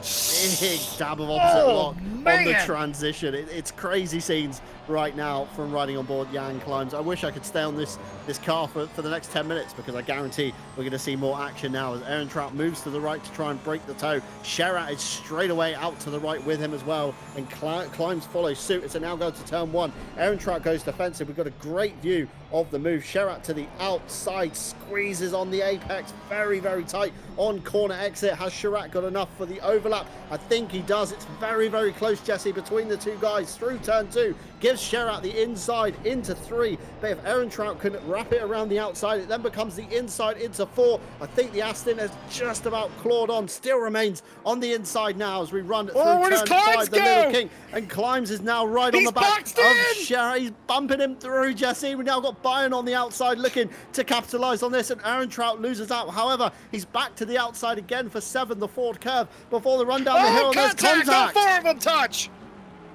big dab of opposite lock on the transition. It's crazy scenes right now from riding on board Jan Climbs. I wish I could stay on this car for the next 10 minutes, because I guarantee we're going to see more action now as Aaron Trout moves to the right to try and break the tow. Sherritt is straight away out to the right with him as well, and Climbs follows suit as it now goes to turn 1. Aaron Trout goes defensive. We've got a great view of the move. Sherritt to the outside, squeezes on the apex, very, very tight on corner exit. Has Sherritt got enough for the overlap? I think he does. It's very, very close, Jesse, between the two guys through turn 2. Gives Sherritt the inside into 3. But if Aaron Trout can wrap it around the outside, it then becomes the inside into 4. I think the Aston has just about clawed on. Still remains on the inside now as we run through turn 5. The Little King, and Climbs is now right on the back of Sherritt. He's bumping him through, Jesse. We've now got Bayern on the outside looking to capitalize on this, and Aaron Trout loses out. However, he's back to the outside again for 7, the Ford curve, before the run down the hill. Contact! There's contact! All 4 of them touch!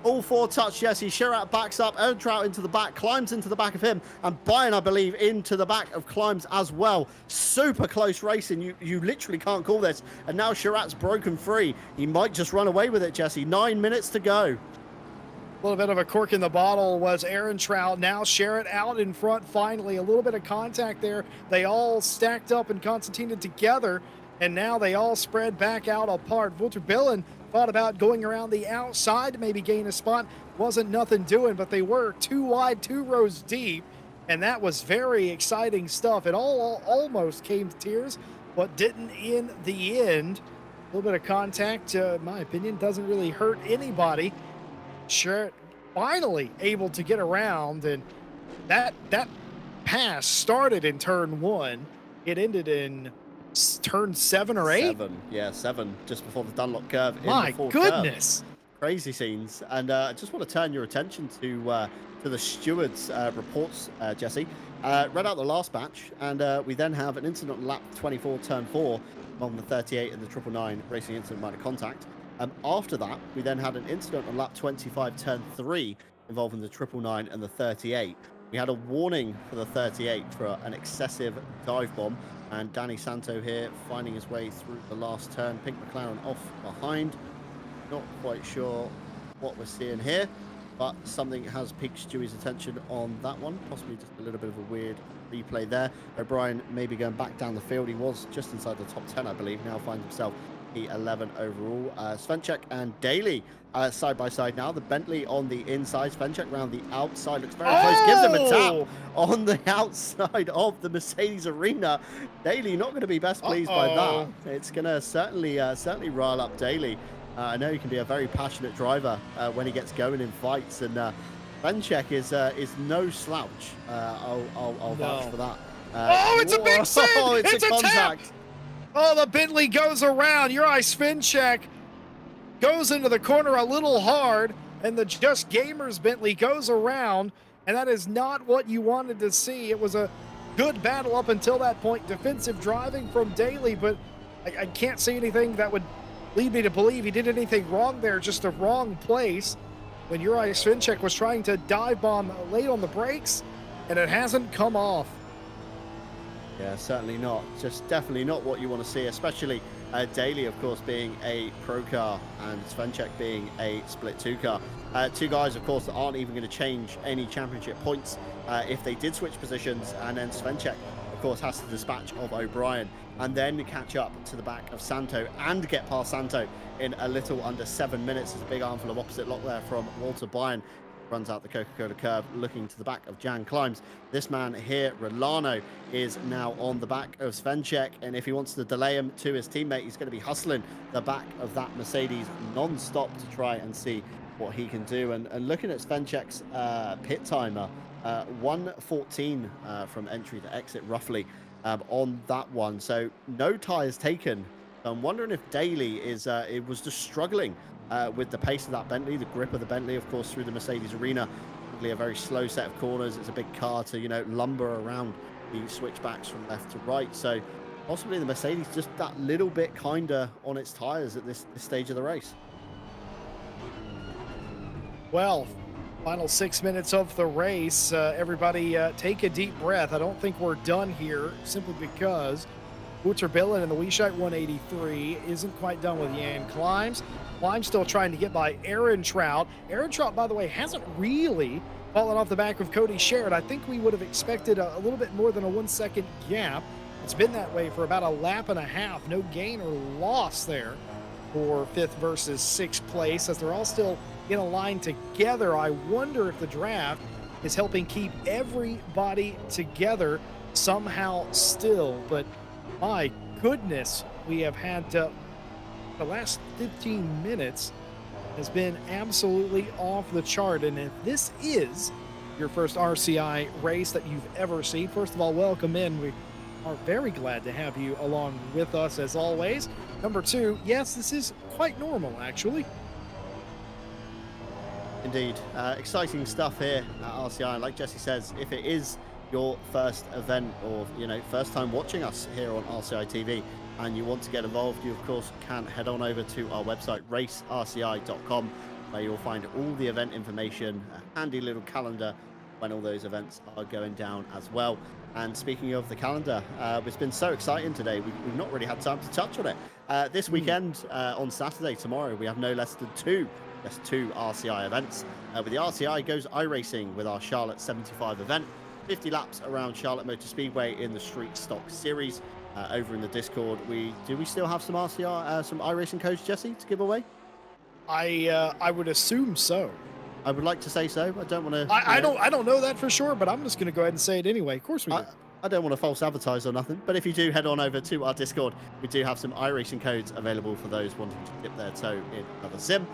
All 4 touch, Jesse. Sherritt backs up, Aaron Trout into the back, Climbs into the back of him, and Bayern, I believe, into the back of Climbs as well. Super close racing. You literally can't call this. And now Sherratt's broken free. He might just run away with it, Jesse. 9 minutes to go. A little bit of a cork in the bottle was Aaron Trout. Now Sherritt out in front finally. A little bit of contact there. They all stacked up and concertinaed together, and now they all spread back out apart. Wouter Billen thought about going around the outside to maybe gain a spot. Wasn't nothing doing, but they were 2 wide, 2 rows deep, and that was very exciting stuff. It all almost came to tears, but didn't in the end. A little bit of contact, in my opinion, doesn't really hurt anybody. Sherritt finally able to get around, and that pass started in turn 1. It ended in turn 7 or 8. 7, just before the Dunlop curve. My goodness, crazy scenes. And I just want to turn your attention to the stewards' reports, Jesse. Read out the last batch, and we then have an incident on lap 24, turn 4, on the 38 and the 999 racing incident minor contact. After that, we then had an incident on lap 25, turn 3, involving the 999 and the 38. We had a warning for the 38 for an excessive dive bomb, and Danny Santo here finding his way through the last turn. Pink McLaren off behind. Not quite sure what we're seeing here, but something has piqued Stewie's attention on that one. Possibly just a little bit of a weird replay there. O'Brien maybe going back down the field. He was just inside the top 10, I believe. Now finds himself P11 overall. Svenchek and Daly side by side now. The Bentley on the inside, Svenchek around the outside, looks very close, gives him a tap Oh! on the outside of the Mercedes arena. Daly not going to be best pleased by that. It's going to certainly rile up Daly. I know he can be a very passionate driver when he gets going in fights, and Svenchek is no slouch. I'll vouch for that. Oh, it's a big save! Oh, It's a contact. tap! Oh, the Bentley goes around. Uri Svenchek goes into the corner a little hard, and the Just Gamers Bentley goes around, and that is not what you wanted to see. It was a good battle up until that point. Defensive driving from Daly, but I can't see anything that would lead me to believe he did anything wrong there, just a wrong place. When Uri Svenchek was trying to dive bomb late on the brakes, and it hasn't come off. Yeah, certainly not. Just definitely not what you want to see, especially Daly, of course, being a pro car and Svenchek being a split 2 car. Two guys, of course, that aren't even going to change any championship points if they did switch positions. And then Svenchek, of course, has to dispatch of O'Brien and then catch up to the back of Santo and get past Santo in a little under 7 minutes. There's a big armful of opposite lock there from Walter Bayern. Runs out the Coca-Cola curve, looking to the back of Jan Climbs. This man here, Rolano, is now on the back of Svenchek, and if he wants to delay him to his teammate, he's going to be hustling the back of that Mercedes non-stop to try and see what he can do. And looking at Svenchek's pit timer, 1:14 from entry to exit, roughly, on that one. So no tyres taken. I'm wondering if Daly it was just struggling with the pace of that Bentley, the grip of the Bentley, of course, through the Mercedes arena. Probably a very slow set of corners. It's a big car to, lumber around the switchbacks from left to right. So possibly the Mercedes just that little bit kinder on its tyres at this stage of the race. Well, final 6 minutes of the race. Everybody take a deep breath. I don't think we're done here simply because Wouter Billen in the Weishite 183 isn't quite done with Jan Climbs. Climbs still trying to get by Aaron Trout. Aaron Trout, by the way, hasn't really fallen off the back of Cody Sherritt. I think we would have expected a little bit more than a 1 second gap. It's been that way for about a lap and a half. No gain or loss there for 5th versus 6th place as they're all still in a line together. I wonder if the draft is helping keep everybody together somehow still, but my goodness, we have had the last 15 minutes has been absolutely off the chart. And if this is your first RCI race that you've ever seen, first of all, welcome in. We are very glad to have you along with us as always. Number 2, yes, this is quite normal, actually. Indeed. Exciting stuff here at RCI. Like Jesse says, if it is your first event or first time watching us here on RCI TV and you want to get involved, you of course can head on over to our website racerci.com, where you'll find all the event information, a handy little calendar when all those events are going down as well. And speaking of the calendar, it's been so exciting today, we've not really had time to touch on it. This weekend, on Saturday, tomorrow, we have no less than two RCI events. With the RCI goes iRacing with our Charlotte 75 event. 50 laps around Charlotte Motor Speedway in the Street Stock Series. Over in the Discord, do we still have some some iRacing codes, Jesse, to give away? I would assume so. I would like to say so. I don't want to. I don't know that for sure, but I'm just going to go ahead and say it anyway. Of course we do. I don't want to false advertise or nothing, but if you do head on over to our Discord, we do have some iRacing codes available for those wanting to dip their toe in another sim.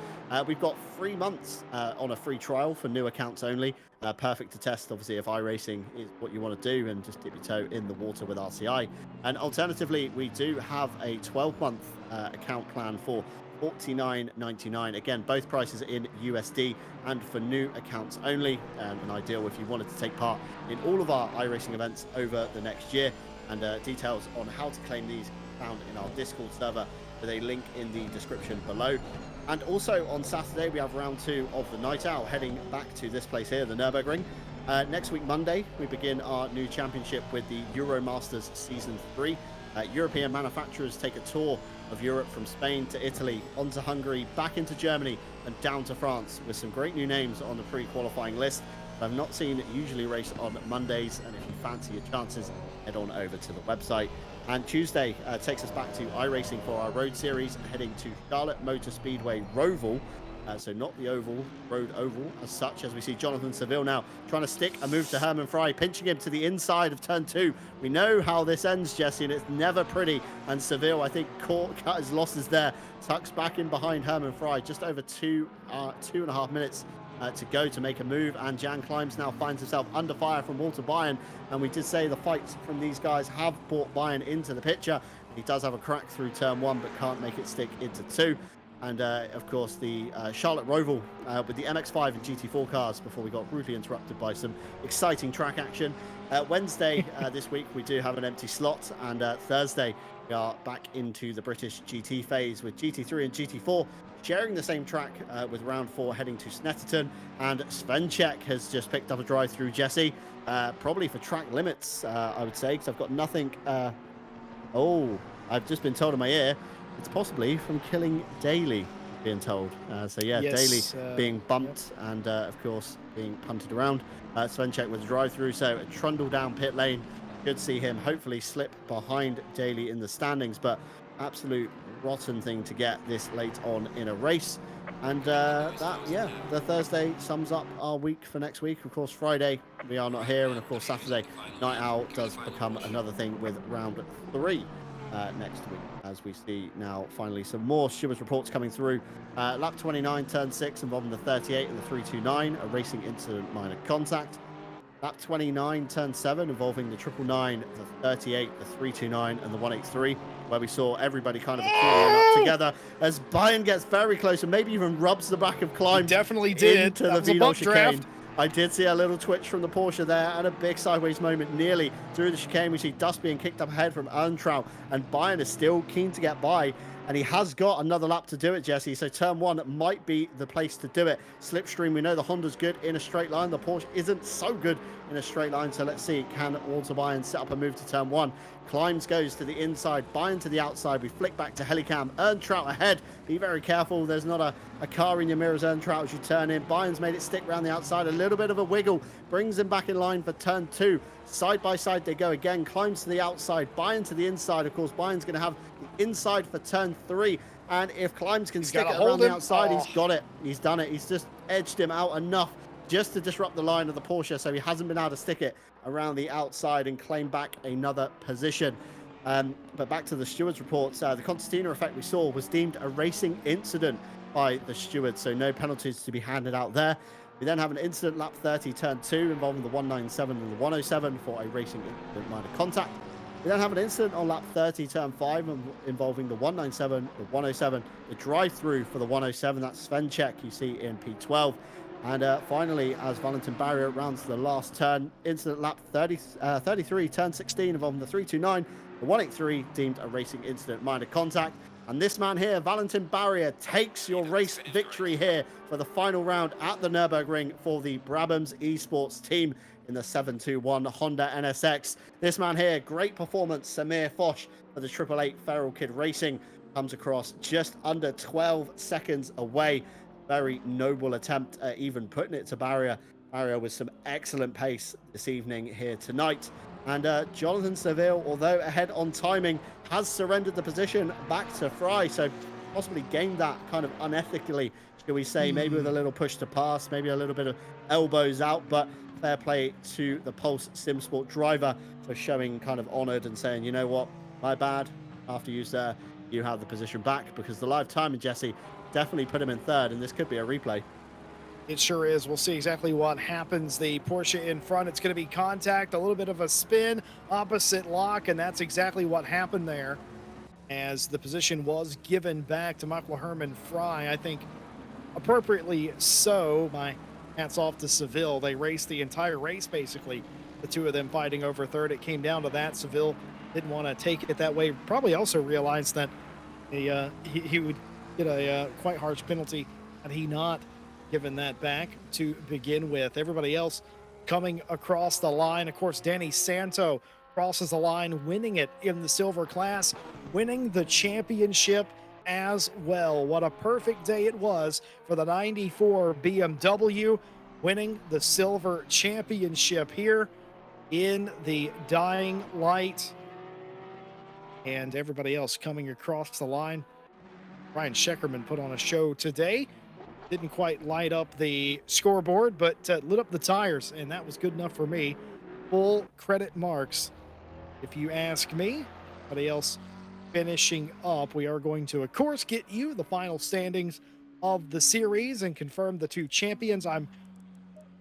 We've got 3 months on a free trial for new accounts only. Perfect to test, obviously, if iRacing is what you want to do and just dip your toe in the water with RCI. And alternatively, we do have a 12-month account plan for $49.99. Again, both prices in USD and for new accounts only. An ideal if you wanted to take part in all of our iRacing events over the next year. And details on how to claim these found in our Discord server with a link in the description below. And also on Saturday, we have round 2 of the Night Owl heading back to this place here, the Nurburgring. Next week, Monday, we begin our new championship with the Euromasters Season 3. European manufacturers take a tour of Europe from Spain to Italy, on to Hungary, back into Germany, and down to France, with some great new names on the pre-qualifying list that I've not seen usually race on Mondays. And if you fancy your chances, head on over to the website. And Tuesday takes us back to iRacing for our road series, heading to Charlotte Motor Speedway Roval. So not the oval, road oval as such, as we see Jonathan Seville now trying to stick a move to Herman Fry, pinching him to the inside of turn 2. We know how this ends, Jesse, and it's never pretty. And Seville, I think, cut his losses there, tucks back in behind Herman Fry, just over 2.5 minutes to go to make a move. And Jan Climbs now finds himself under fire from Walter Bayern. And we did say the fights from these guys have brought Bayern into the picture. He does have a crack through turn 1, but can't make it stick into 2. And of course, the Charlotte Roval with the MX-5 and GT4 cars before we got brutally interrupted by some exciting track action. Wednesday this week, we do have an empty slot. And Thursday, we are back into the British GT phase with GT3 and GT4 sharing the same track with round 4 heading to Snetterton. And Svenček has just picked up a drive through, Jesse, probably for track limits, I would say, because I've got nothing. I've just been told in my ear it's possibly from killing Daly, being told. So yeah, yes, Daly being bumped, yep. And of course being punted around. Svenček with a drive through, so a trundle down pit lane. Could see him hopefully slip behind Daly in the standings, but absolute rotten thing to get this late on in a race. And the Thursday sums up our week for next week. Of course, Friday we are not here, and of course Saturday Night Owl does become another thing with round 3 next week, as we see now finally some more stewards reports coming through. Lap 29, turn 6, involving the 38 and the 329, a racing incident, minor contact. Lap 29, turn 7, involving the 999, the 38, the 329, and the 183, where we saw everybody kind of accumulating up together as Bayern gets very close and maybe even rubs the back of Climb. He definitely did. Into the Vino chicane. I did see a little twitch from the Porsche there and a big sideways moment nearly through the chicane. We see Dust being kicked up ahead from Earntrout, and Bayern is still keen to get by. And he has got another lap to do it, Jesse. So turn 1 might be the place to do it. Slipstream, we know the Honda's good in a straight line. The Porsche isn't so good in a straight line. So let's see, can Walter Bayern set up a move to turn 1? Climbs goes to the inside, Bayern to the outside. We flick back to Helicam. Earntrout ahead. Be very careful. There's not a car in your mirrors, Earntrout, as you turn in. Bayern's made it stick around the outside. A little bit of a wiggle. Brings him back in line for turn 2. Side by side they go again. Climbs to the outside. Bayern to the inside. Of course, Bayern's going to have the inside for turn 3. And if Climbs can stick it around the outside, he's got it. He's done it. He's just edged him out enough just to disrupt the line of the Porsche, so he hasn't been able to stick it around the outside and claim back another position. But back to the stewards' reports, the concertina effect we saw was deemed a racing incident by the stewards, so no penalties to be handed out there. We then have an incident lap 30, turn 2, involving the 197 and the 107 for a racing incident, minor contact. We then have an incident on lap 30, turn 5, involving the 197, the 107, the drive-through for the 107. That's Svenček you see in P12. And finally, as Valentin Barrier rounds the last turn, incident lap 33, turn 16, involving the 329, the 183, deemed a racing incident, minor contact. And this man here, Valentin Barrier, takes your race victory here for the final round at the Nurburgring for the Brabhams Esports team in the 721 Honda NSX. This man here, great performance, Samir Foch for the 888 Feral Kid Racing, comes across just under 12 seconds away. Very noble attempt at even putting it to Barrier. Barrier with some excellent pace this evening here tonight. And Jonathan Seville, although ahead on timing, has surrendered the position back to Fry. So possibly gained that kind of unethically, shall we say, maybe with a little push to pass, maybe a little bit of elbows out. But fair play to the Pulse SimSport driver for showing kind of honoured and saying, you know what, my bad. After you, sir, you have the position back, because the live timing, Jesse, definitely put him in third, and this could be a replay. It sure is. We'll see exactly what happens. The Porsche in front, it's going to be contact, a little bit of a spin, opposite lock, and that's exactly what happened there, as the position was given back to Michael Herman Fry. I think appropriately so. My hats off to Seville. They raced the entire race, basically, the two of them fighting over third. It came down to that. Seville didn't want to take it that way. Probably also realized that he would get a quite harsh penalty had he not given that back to begin with. Everybody else coming across the line. Of course, Danny Santo crosses the line, winning it in the silver class, winning the championship as well. What a perfect day it was for the 94 BMW, winning the silver championship here in the Dying Light and everybody else coming across the line. Ryan Scheckerman put on a show today. Didn't quite light up the scoreboard, but lit up the tires, and that was good enough for me. Full credit marks, if you ask me. Everybody else finishing up. We are going to, of course, get you the final standings of the series and confirm the two champions. I'm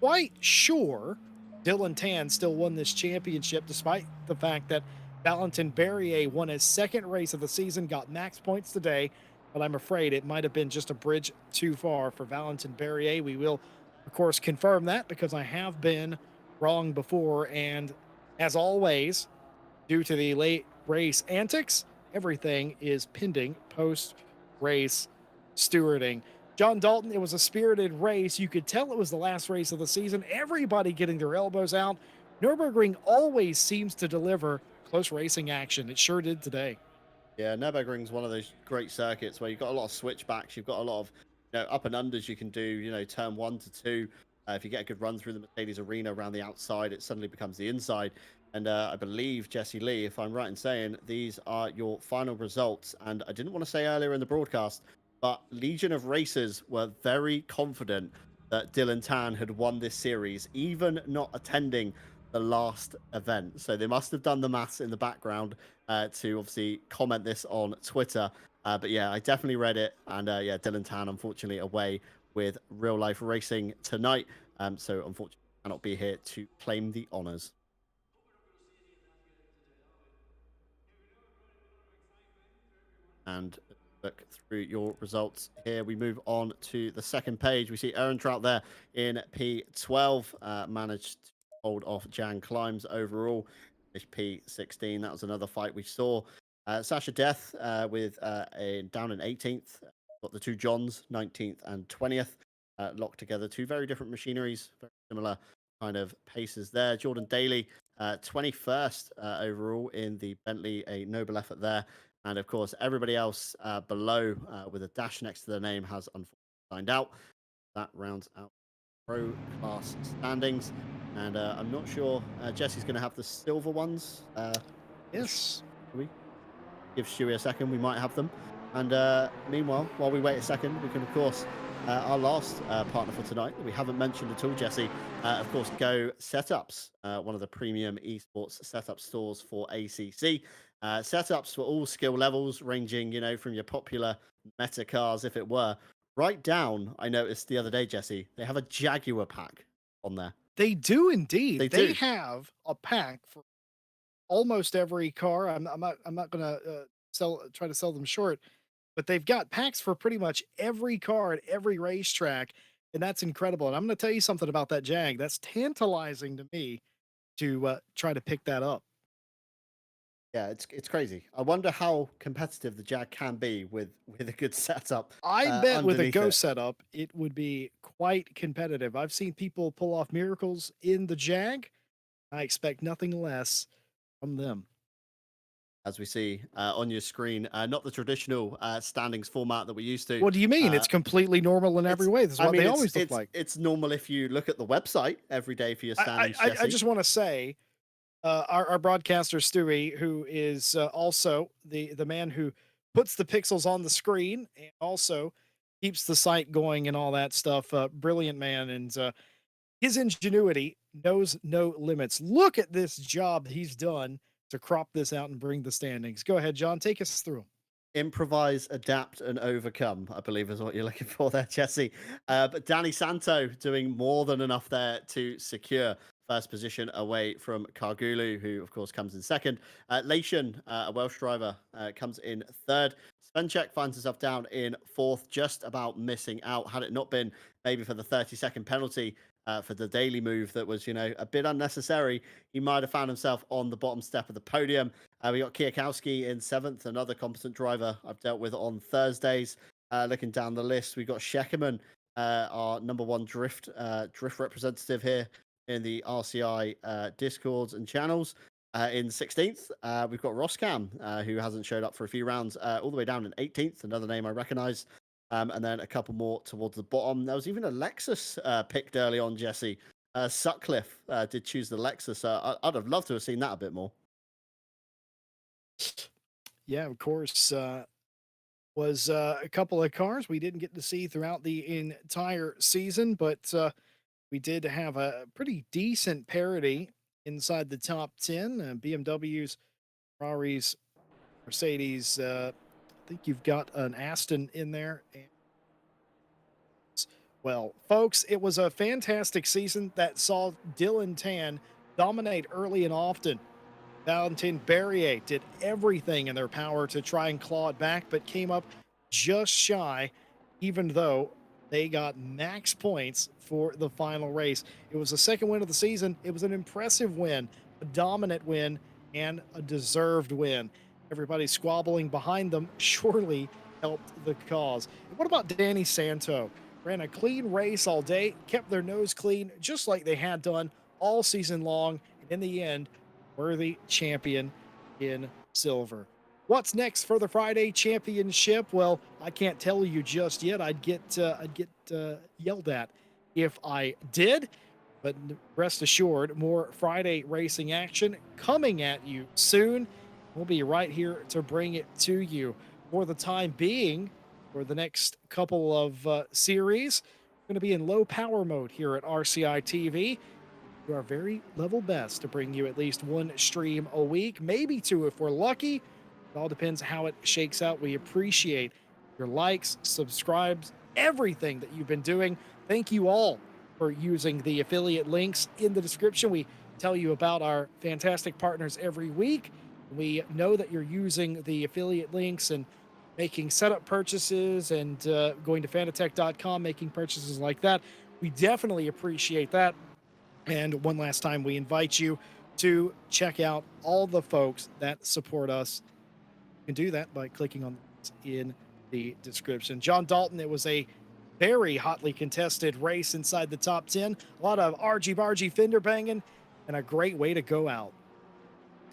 quite sure Dylan Tan still won this championship, despite the fact that Valentin Berrier won his second race of the season, got max points today, but I'm afraid it might have been just a bridge too far for Valentin Berrier. We will, of course, confirm that because I have been wrong before. And as always, due to the late race antics, everything is pending post race stewarding. John Dalton, it was a spirited race. You could tell it was the last race of the season. Everybody getting their elbows out. Nurburgring always seems to deliver close racing action. It sure did today. Yeah, Nurburgring's one of those great circuits where you've got a lot of switchbacks, you've got a lot of up and unders you can do, turn 1 to 2. If you get a good run through the Mercedes arena around the outside, it suddenly becomes the inside. And I believe, Jesse Lee, if I'm right in saying, these are your final results. And I didn't want to say earlier in the broadcast, but Legion of Racers were very confident that Dylan Tan had won this series, even not attending the last event. So they must have done the maths in the background to obviously comment this on Twitter. But yeah, I definitely read it. And yeah, Dylan Tan, unfortunately, away with real life racing tonight. So unfortunately, cannot be here to claim the honors. And look through your results here. We move on to the second page. We see Aaron Trout there in P12, managed to hold off Jan Climbs overall. P16. That was another fight we saw. Sasha Death with down in 18th. Got the two Johns, 19th and 20th, locked together. Two very different machineries, very similar kind of paces there. Jordan Daly, 21st overall in the Bentley, a noble effort there. And of course, everybody else below with a dash next to their name has unfortunately signed out. That rounds out pro class standings. And I'm not sure Jesse's going to have the silver ones. Yes. We give Stewie a second. We might have them. And meanwhile, while we wait a second, we can, of course, our last partner for tonight, that we haven't mentioned at all, Jesse, of course, Go Setups, one of the premium esports setup stores for ACC. Setups for all skill levels, ranging, from your popular meta cars, if it were, right down. I noticed the other day, Jesse, they have a Jaguar pack on there. They do indeed. They They do. have a pack for almost every car. I'm not gonna try to sell them short, but they've got packs for pretty much every car at every racetrack, and that's incredible. And I'm gonna tell you something about that Jag. That's tantalizing to me to try to pick that up. Yeah, it's crazy. I wonder how competitive the Jag can be with a good setup I bet with a underneath Go it. setup, it would be quite competitive. I've seen people pull off miracles in the Jag. I expect nothing less from them. As we see on your screen, not the traditional standings format that we used to. What do you mean? Uh, It's completely normal in every it's, way. This is I what mean, they it's always look it's like. it's normal if you look at the website every day for your I standings, I, I Jesse. just want to say, our broadcaster Stewie, who is also the man who puts the pixels on the screen and also keeps the site going and all that stuff. Brilliant man, and his ingenuity knows no limits. Look at this job he's done to crop this out and bring the standings. Go ahead, John. Take us through 'em. Improvise, adapt, and overcome, I believe is what you're looking for there, Jesse. But Danny Santo doing more than enough there to secure first position away from Kargulu, who, of course, comes in second. Lation, a Welsh driver, comes in third. Svenchek finds himself down in fourth, just about missing out. Had it not been maybe for the 30-second penalty for the daily move that was, a bit unnecessary, he might have found himself on the bottom step of the podium. We got Kiyakowski in seventh, another competent driver I've dealt with on Thursdays. Looking down the list, we got Scheckerman, our number one drift representative here in the RCI discords and channels. In 16th, we've got Roskam, who hasn't showed up for a few rounds, all the way down in 18th, another name I recognize. And then a couple more towards the bottom. There was even a Lexus picked early on, Jesse. Sutcliffe did choose the Lexus. I'd have loved to have seen that a bit more. Yeah, of course. Was a couple of cars we didn't get to see throughout the entire season, but we did have a pretty decent parity inside the top 10. BMWs, Ferraris, Mercedes. I think you've got an Aston in there. And well, folks, it was a fantastic season that saw Dylan Tan dominate early and often. Valentin Berrier did everything in their power to try and claw it back, but came up just shy, even though they got max points for the final race. It was the second win of the season. It was an impressive win, a dominant win, and a deserved win. Everybody squabbling behind them surely helped the cause. And what about Danny Santo? Ran a clean race all day, kept their nose clean, just like they had done all season long. And in the end, worthy champion in silver. What's next for the Friday Championship? Well, I can't tell you just yet. I'd get yelled at if I did. But rest assured, more Friday racing action coming at you soon. We'll be right here to bring it to you. For the time being, for the next couple of series, we're going to be in low power mode here at RCI TV. Do our very level best to bring you at least one stream a week, maybe two if we're lucky. It all depends how it shakes out. We appreciate your likes, subscribes, everything that you've been doing. Thank you all for using the affiliate links in the description. We tell you about our fantastic partners every week. We know that you're using the affiliate links and making setup purchases and going to fanatech.com, making purchases like that. We definitely appreciate that. And one last time, we invite you to check out all the folks that support us. You can do that by clicking on the links in the description. John Dalton, it was a very hotly contested race inside the top 10. A lot of argy-bargy fender banging and a great way to go out.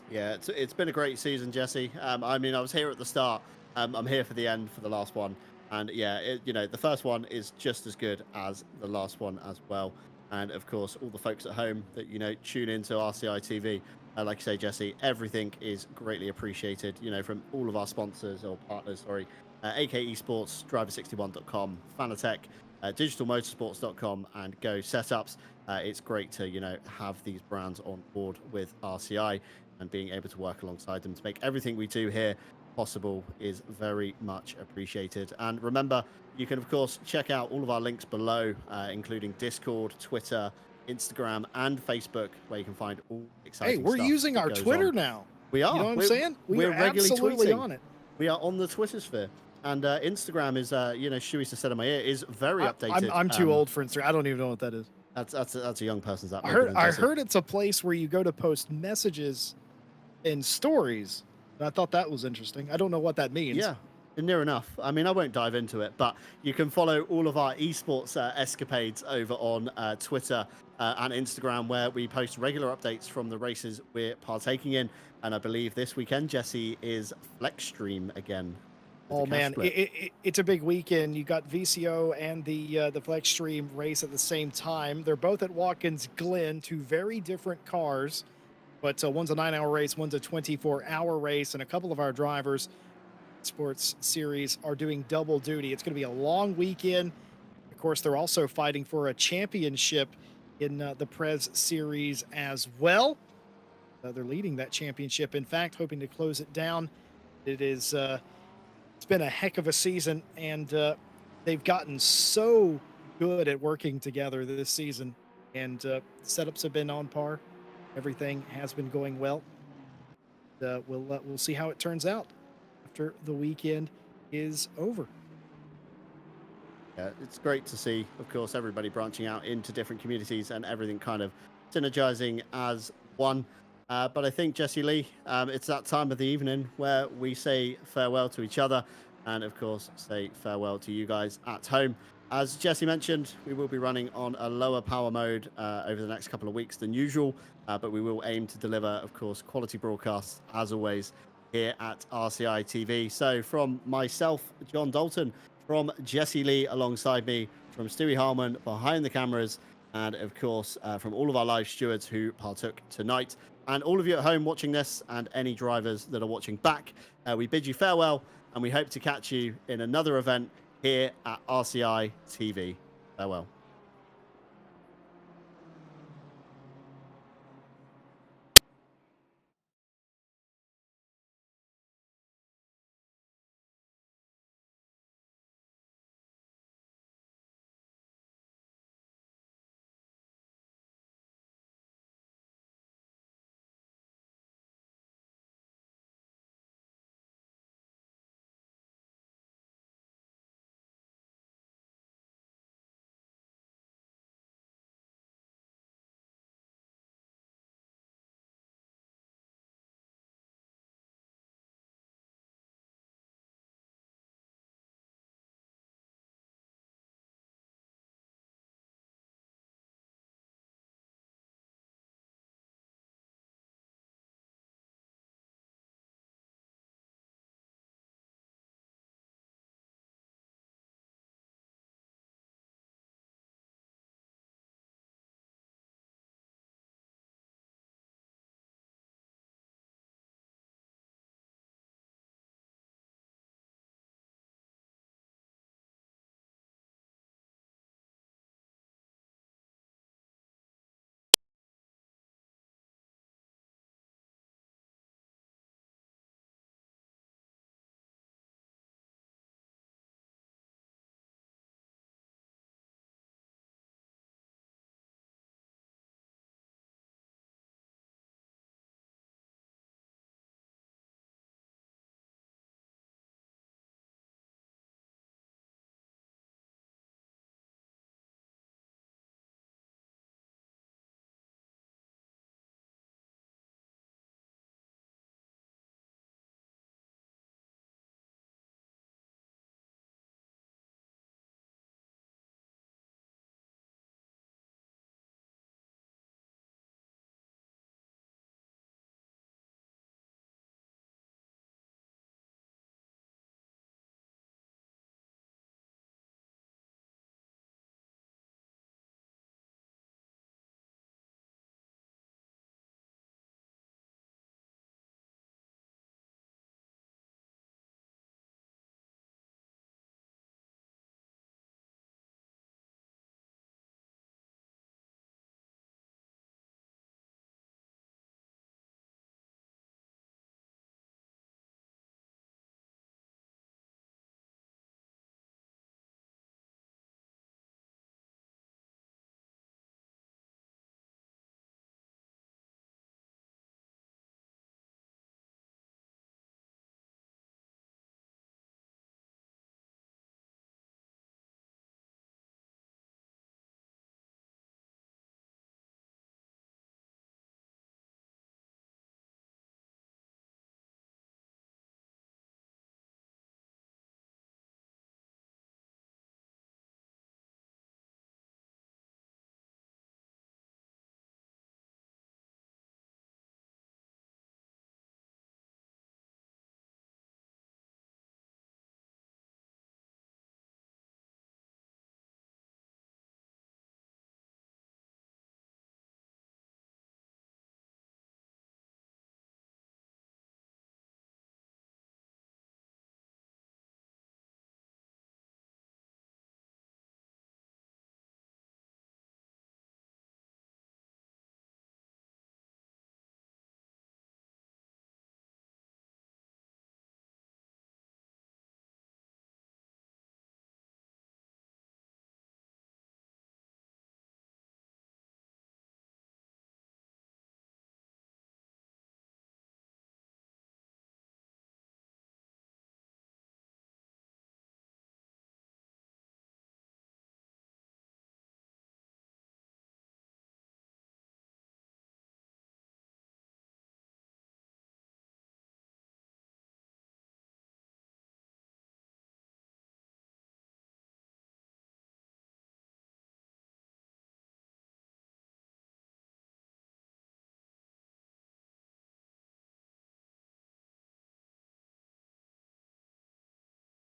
Yeah, it's been a great season, Jesse. I mean, I was here at the start. I'm here for the end for the last one, and yeah, the first one is just as good as the last one as well. And of course, all the folks at home that tune into RCI TV, like you say, Jesse, everything is greatly appreciated. From all of our sponsors or partners, sorry, AK Esports, Driver61.com, Fanatec, digitalmotorsports.com, and Go Setups. It's great to have these brands on board with RCI, and being able to work alongside them to make everything we do here possible is very much appreciated. And remember, you can of course check out all of our links below, including Discord, Twitter, Instagram, and Facebook, where you can find all exciting Hey, we're stuff using that our goes Twitter on. now. We are. You know what I'm saying? We are regularly absolutely tweeting. on it. We are on the Twitter sphere. And Instagram is, Shuey just said in my ear, is very I, updated. I'm too old for Instagram. I don't even know what that is. That's a young person's app. I maybe heard than I Jesse. heard it's a place where you go to post messages and stories. And I thought that was interesting. I don't know what that means. Yeah, near enough. I mean, I won't dive into it, but you can follow all of our esports escapades over on Twitter and Instagram, where we post regular updates from the races we're partaking in. And I believe this weekend, Jesse, is Flex Stream again. with Oh the cash man, split. it's a big weekend. You got VCO and the Flex Stream race at the same time. They're both at Watkins Glen, two very different cars, but one's a 9-hour race, one's a 24-hour race, and a couple of our drivers, sports series, are doing double duty. It's going to be a long weekend. Of course, they're also fighting for a championship in the Prez series as well. They're leading that championship. In fact, hoping to close it down. It is. It's been a heck of a season, and they've gotten so good at working together this season. And setups have been on par. Everything has been going well. We'll see how it turns out after the weekend is over. Yeah, it's great to see, of course, everybody branching out into different communities and everything kind of synergizing as one. But I think, Jesse Lee, it's that time of the evening where we say farewell to each other and, of course, say farewell to you guys at home. As Jesse mentioned, we will be running on a lower power mode over the next couple of weeks than usual, but we will aim to deliver, of course, quality broadcasts, as always, here at RCI TV. So from myself, John Dalton, from Jesse Lee alongside me, from Stewie Harmon behind the cameras, and of course, from all of our live stewards who partook tonight, And all of you at home watching this, and any drivers that are watching back, we bid you farewell, and we hope to catch you in another event here at RCI TV. Farewell.